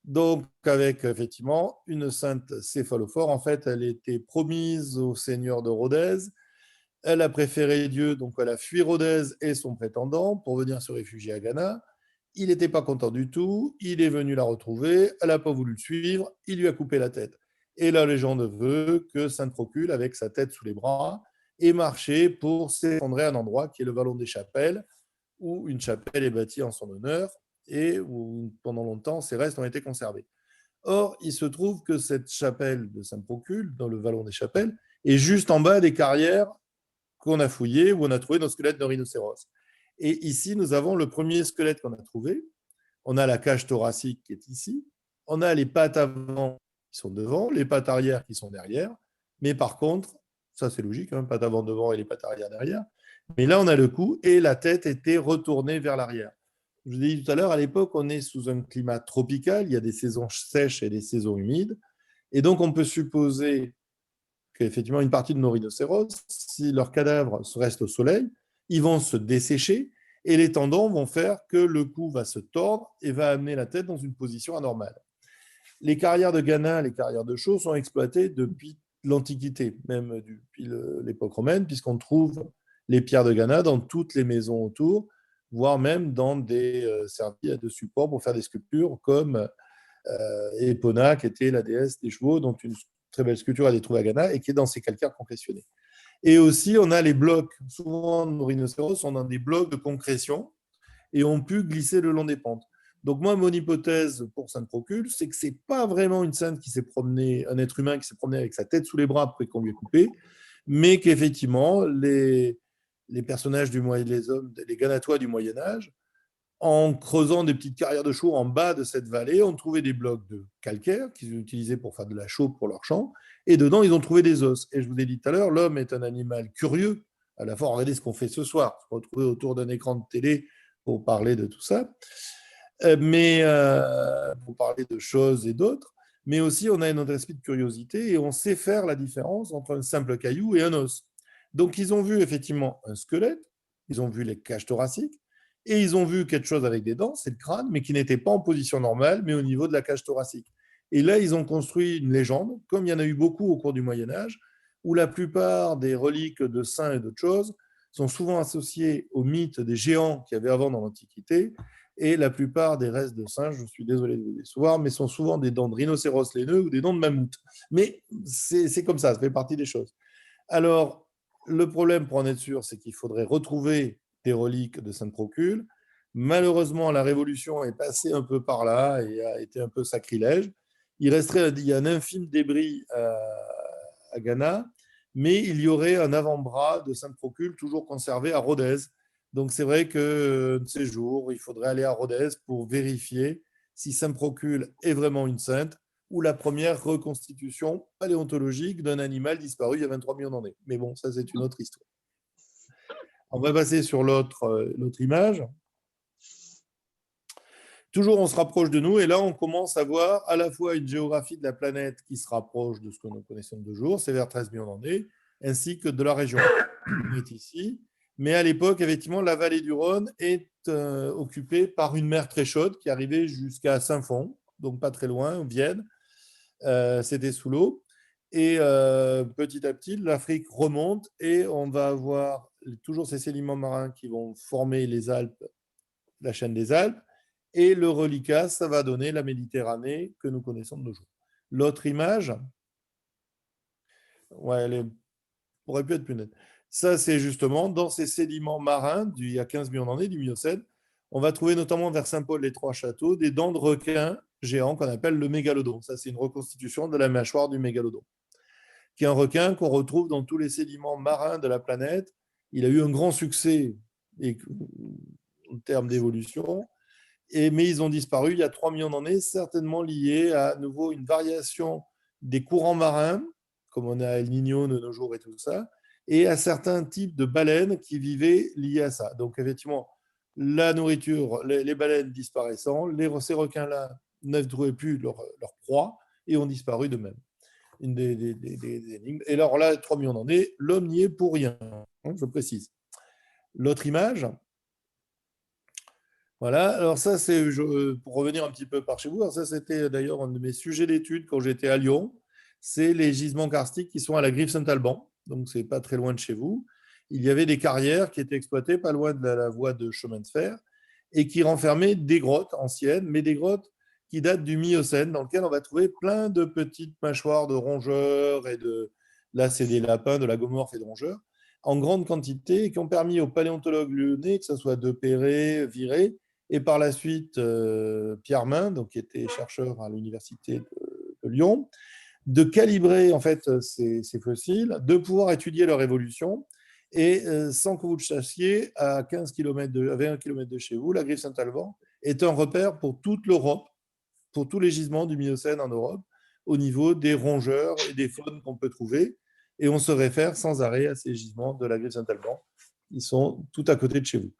Donc, avec effectivement une sainte céphalophore. En fait, elle était promise au seigneur de Rodez. Elle a préféré Dieu, donc elle a fui Rodez et son prétendant pour venir se réfugier à Ghana. Il n'était pas content du tout. Il est venu la retrouver. Elle n'a pas voulu le suivre. Il lui a coupé la tête. Et la légende veut que Sainte Procule, avec sa tête sous les bras, ait marché pour s'effondrer à un endroit qui est le Vallon des Chapelles, où une chapelle est bâtie en son honneur et où pendant longtemps ses restes ont été conservés. Or, il se trouve que cette chapelle de Sainte Procule, dans le Vallon des Chapelles, est juste en bas des carrières qu'on a fouillées, où on a trouvé nos squelettes de rhinocéros. Et ici, nous avons le premier squelette qu'on a trouvé. On a la cage thoracique qui est ici. On a les pattes avant qui sont devant, les pattes arrière qui sont derrière. Mais par contre, ça c'est logique, hein, pattes avant devant et les pattes arrière derrière. Mais là, on a le cou et la tête était retournée vers l'arrière. Je vous ai dit tout à l'heure, à l'époque, on est sous un climat tropical. Il y a des saisons sèches et des saisons humides. Et donc, on peut supposer qu'effectivement, une partie de nos rhinocéros, si leurs cadavres restent au soleil, ils vont se dessécher et les tendons vont faire que le cou va se tordre et va amener la tête dans une position anormale. Les carrières de Ghana, les carrières de chaux sont exploitées depuis l'Antiquité, même depuis l'époque romaine, puisqu'on trouve les pierres de Ghana dans toutes les maisons autour, voire même dans des servis de support pour faire des sculptures comme Epona, qui était la déesse des chevaux, dont une très belle sculpture a été trouvée à Ghana et qui est dans ces calcaires concrétionnés. Et aussi, on a les blocs. Souvent, nos rhinocéros sont dans des blocs de concrétion et ont pu glisser le long des pentes. Donc moi, mon hypothèse pour Sainte Procule, c'est que ce n'est pas vraiment une sainte qui s'est promenée, un être humain qui s'est promené avec sa tête sous les bras après qu'on lui ait coupé, mais qu'effectivement, les personnages du Moyen, les hommes, les Ghanatois du Moyen-Âge, en creusant des petites carrières de chaux en bas de cette vallée, ont trouvé des blocs de calcaire qu'ils utilisaient pour faire de la chaux pour leur champ, et dedans, ils ont trouvé des os. Et je vous ai dit tout à l'heure, l'homme est un animal curieux. À la fois, regardez ce qu'on fait ce soir, se retrouver autour d'un écran de télé pour parler de tout ça. Pour parler de choses et d'autres, mais aussi on a notre esprit de curiosité et on sait faire la différence entre un simple caillou et un os. Donc ils ont vu effectivement un squelette, ils ont vu les cages thoraciques, et ils ont vu quelque chose avec des dents, c'est le crâne, mais qui n'était pas en position normale, mais au niveau de la cage thoracique. Et là, ils ont construit une légende, comme il y en a eu beaucoup au cours du Moyen-Âge, où la plupart des reliques de saints et d'autres choses sont souvent associées au mythe des géants qu'il y avait avant dans l'Antiquité, et la plupart des restes de singes, je suis désolé de vous décevoir, mais sont souvent des dents de rhinocéros laineux ou des dents de mammouth. Mais c'est comme ça fait partie des choses. Alors, le problème, pour en être sûr, c'est qu'il faudrait retrouver des reliques de Sainte Procule. Malheureusement, la Révolution est passée un peu par là et a été un peu sacrilège. Il y a un infime débris à Ghana, mais il y aurait un avant-bras de Sainte Procule toujours conservé à Rodez. Donc c'est vrai que de ces jours, il faudrait aller à Rodez pour vérifier si Sainte Procule est vraiment une sainte ou la première reconstitution paléontologique d'un animal disparu il y a 23 millions d'années. Mais bon, ça c'est une autre histoire. On va passer sur l'autre image. Toujours, on se rapproche de nous et là, on commence à voir à la fois une géographie de la planète qui se rapproche de ce que nous connaissons de jour, c'est vers 13 millions d'années, ainsi que de la région. On est ici. Mais à l'époque, effectivement, la vallée du Rhône est occupée par une mer très chaude qui arrivait jusqu'à Saint-Fond, donc pas très loin, Vienne. C'était sous l'eau. Et petit à petit, l'Afrique remonte et on va avoir toujours ces sédiments marins qui vont former les Alpes, la chaîne des Alpes. Et le reliquat, ça va donner la Méditerranée que nous connaissons de nos jours. L'autre image, ouais, elle aurait pu être plus nette. Ça, c'est justement dans ces sédiments marins d'il y a 15 millions d'années, du Miocène. On va trouver notamment vers Saint-Paul-les-Trois-Châteaux des dents de requin géants qu'on appelle le mégalodon. Ça, c'est une reconstitution de la mâchoire du mégalodon, qui est un requin qu'on retrouve dans tous les sédiments marins de la planète. Il a eu un grand succès en termes d'évolution, mais ils ont disparu il y a 3 millions d'années, certainement liés à nouveau une variation des courants marins, comme on a El Niño de nos jours et tout ça, et à certains types de baleines qui vivaient liés à ça. Donc effectivement, la nourriture, les baleines disparaissant, ces requins-là ne trouvaient plus leur proie et ont disparu de même. Une des énigmes. Et alors là, 3 millions d'années, l'homme n'y est pour rien, je précise. L'autre image. Voilà, alors ça, c'est pour revenir un petit peu par chez vous. Alors ça, c'était d'ailleurs un de mes sujets d'études quand j'étais à Lyon. C'est les gisements karstiques qui sont à la Griffe Saint-Alban, donc c'est pas très loin de chez vous. Il y avait des carrières qui étaient exploitées pas loin de la voie de chemin de fer et qui renfermaient des grottes anciennes, mais des grottes qui datent du Miocène, dans lesquelles on va trouver plein de petites mâchoires de rongeurs là, c'est des lapins, de lagomorphes et de rongeurs, en grande quantité, et qui ont permis aux paléontologues lyonnais, que ce soit Depéré, Viré, et par la suite Pierre Main, donc, qui était chercheur à l'université de Lyon, de calibrer en fait ces fossiles, de pouvoir étudier leur évolution, et sans que vous le sachiez, à 15 km à 20 km de chez vous, la Griffe Saint-Alban est un repère pour toute l'Europe, pour tous les gisements du Miocène en Europe, au niveau des rongeurs et des faunes qu'on peut trouver, et on se réfère sans arrêt à ces gisements de la Griffe Saint-Alban. Ils sont tout à côté de chez vous.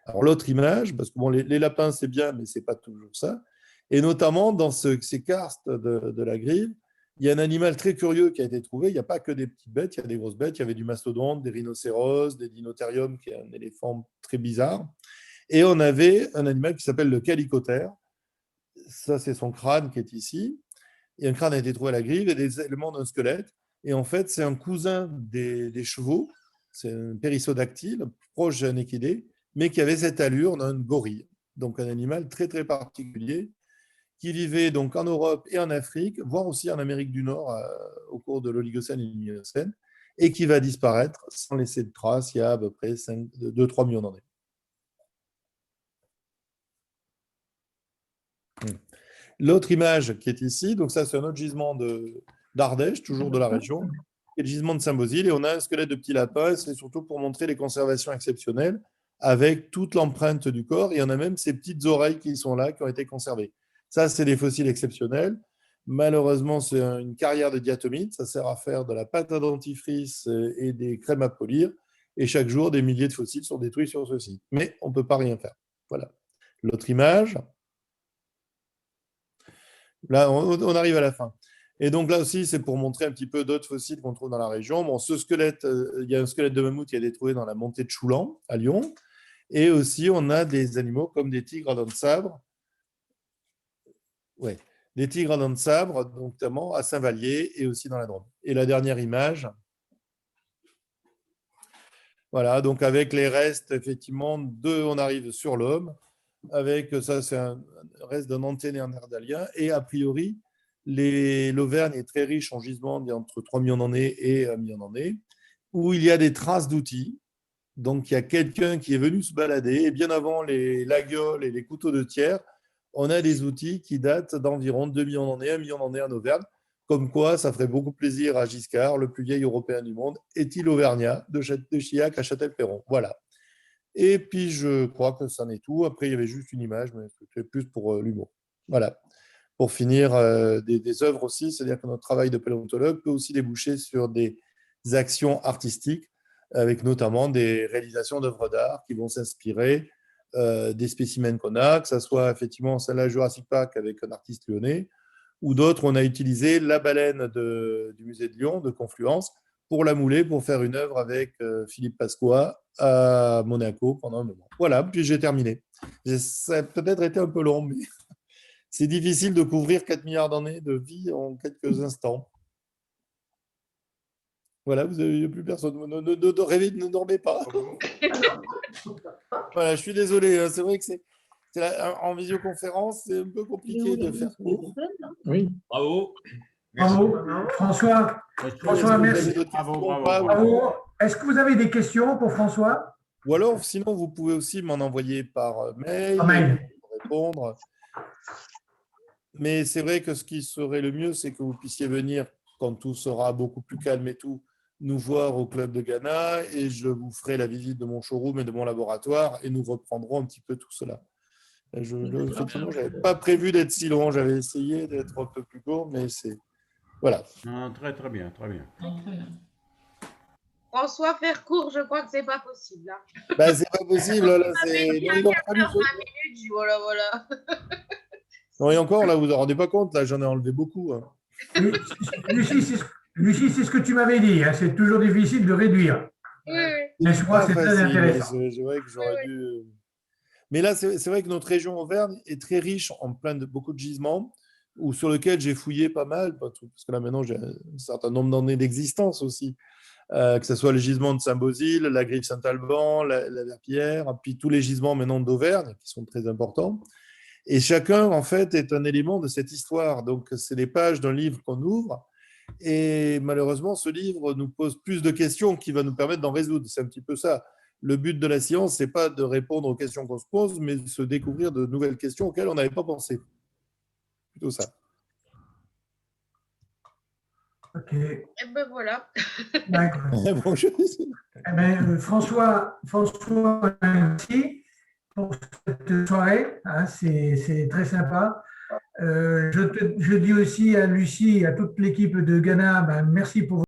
Alors l'autre image, parce que bon, les lapins c'est bien, mais c'est pas toujours ça, et notamment dans ces karstes de la Griffe, il y a un animal très curieux qui a été trouvé. Il n'y a pas que des petites bêtes, il y a des grosses bêtes. Il y avait du mastodonte, des rhinocéros, des dinothériums, qui est un éléphant très bizarre. Et on avait un animal qui s'appelle le calicotère. Ça, c'est son crâne qui est ici. Et un crâne a été trouvé à la Griffe et des éléments d'un squelette. Et en fait, c'est un cousin des chevaux. C'est un périssodactyle, proche d'un équidé, mais qui avait cette allure d'un gorille. Donc un animal très, très particulier, qui vivait donc en Europe et en Afrique, voire aussi en Amérique du Nord au cours de l'Oligocène et du Miocène, et qui va disparaître sans laisser de traces il y a à peu près 2-3 millions d'années. L'autre image qui est ici, donc ça c'est un autre gisement d'Ardèche, toujours de la région, et le gisement de Saint-Bosile, et on a un squelette de petit lapin, c'est surtout pour montrer les conservations exceptionnelles, avec toute l'empreinte du corps, et il y en a même ces petites oreilles qui sont là, qui ont été conservées. Ça, c'est des fossiles exceptionnels. Malheureusement, c'est une carrière de diatomite. Ça sert à faire de la pâte à dentifrice et des crèmes à polir. Et chaque jour, des milliers de fossiles sont détruits sur ce site. Mais on ne peut pas rien faire. Voilà. L'autre image. Là, on arrive à la fin. Et donc là aussi, c'est pour montrer un petit peu d'autres fossiles qu'on trouve dans la région. Bon, ce squelette, il y a un squelette de mammouth qui a été trouvé dans la montée de Choulan, à Lyon. Et aussi, on a des animaux comme des tigres à dents de sabre. Ouais, des tigres à dents de sabre, notamment à Saint-Vallier et aussi dans la Drôme. Et la dernière image. Voilà, donc avec les restes, effectivement, on arrive sur l'homme. Avec ça, c'est un reste d'un anténéandertalien. Et a priori, l'Auvergne est très riche en gisements d'entre 3 millions d'années et 1 million d'années, où il y a des traces d'outils. Donc, il y a quelqu'un qui est venu se balader. Et bien avant la gueule et les couteaux de tiers, on a des outils qui datent d'environ 2 millions d'années, 1 million d'années en Auvergne. Comme quoi, ça ferait beaucoup plaisir à Giscard, le plus vieil Européen du monde, est-il auvergnat, de Chillac à Châtel-Perron. Voilà. Et puis, je crois que ça en est tout. Après, il y avait juste une image, mais c'était plus pour l'humour. Voilà. Pour finir, des œuvres aussi, c'est-à-dire que notre travail de paléontologue peut aussi déboucher sur des actions artistiques, avec notamment des réalisations d'œuvres d'art qui vont s'inspirer des spécimens qu'on a, que ce soit effectivement celle-là Jurassic Park avec un artiste lyonnais, ou d'autres, on a utilisé la baleine du musée de Lyon, de Confluence, pour la mouler, pour faire une œuvre avec Philippe Pasqua à Monaco pendant un moment. Voilà, puis j'ai terminé. Ça a peut-être été un peu long, mais c'est difficile de couvrir 4 milliards d'années de vie en quelques instants. Voilà, vous n'avez plus personne. Ne dormez pas. Voilà, je suis désolé. Hein, c'est vrai que en visioconférence, c'est un peu compliqué de faire court. Oui. Bravo. Bravo. François, merci. Bravo. Est-ce que vous avez des questions pour François? Ou alors, sinon, vous pouvez aussi m'en envoyer par mail, pour répondre. Mais c'est vrai que ce qui serait le mieux, c'est que vous puissiez venir quand tout sera beaucoup plus calme et tout, nous voir au Club de Ghana et je vous ferai la visite de mon showroom et de mon laboratoire et nous reprendrons un petit peu tout cela. Effectivement, je n'avais pas prévu d'être si long, j'avais essayé d'être un peu plus court, mais c'est… Voilà. Non, très bien, très bien. François, faire court, je crois que c'est pas possible. Hein. Ben, c'est pas possible. Là, c'est… minutes, voilà. Non, et encore, là, vous ne vous rendez pas compte, là, j'en ai enlevé beaucoup. Hein. Lucie, c'est ce que tu m'avais dit, hein, c'est toujours difficile de réduire. Oui. Mais je crois que c'est très intéressant. C'est vrai que j'aurais dû… Mais là, c'est vrai que notre région Auvergne est très riche en beaucoup de gisements sur lesquels j'ai fouillé pas mal, parce que là, maintenant, j'ai un certain nombre d'années d'existence aussi, que ce soit le gisement de Saint-Bosile, la Griffe Saint-Alban, la Verpillière, puis tous les gisements maintenant d'Auvergne, qui sont très importants. Et chacun, en fait, est un élément de cette histoire. Donc, c'est les pages d'un livre qu'on ouvre. Et malheureusement, ce livre nous pose plus de questions qui va nous permettre d'en résoudre. C'est un petit peu ça. Le but de la science, ce n'est pas de répondre aux questions qu'on se pose, mais de se découvrir de nouvelles questions auxquelles on n'avait pas pensé. Plutôt ça. Ok. Et ben voilà. D'accord. Bonjour. Eh ben, François, merci pour cette soirée. Hein, c'est très sympa. Je dis aussi à Lucie et à toute l'équipe de Ghana, ben, merci pour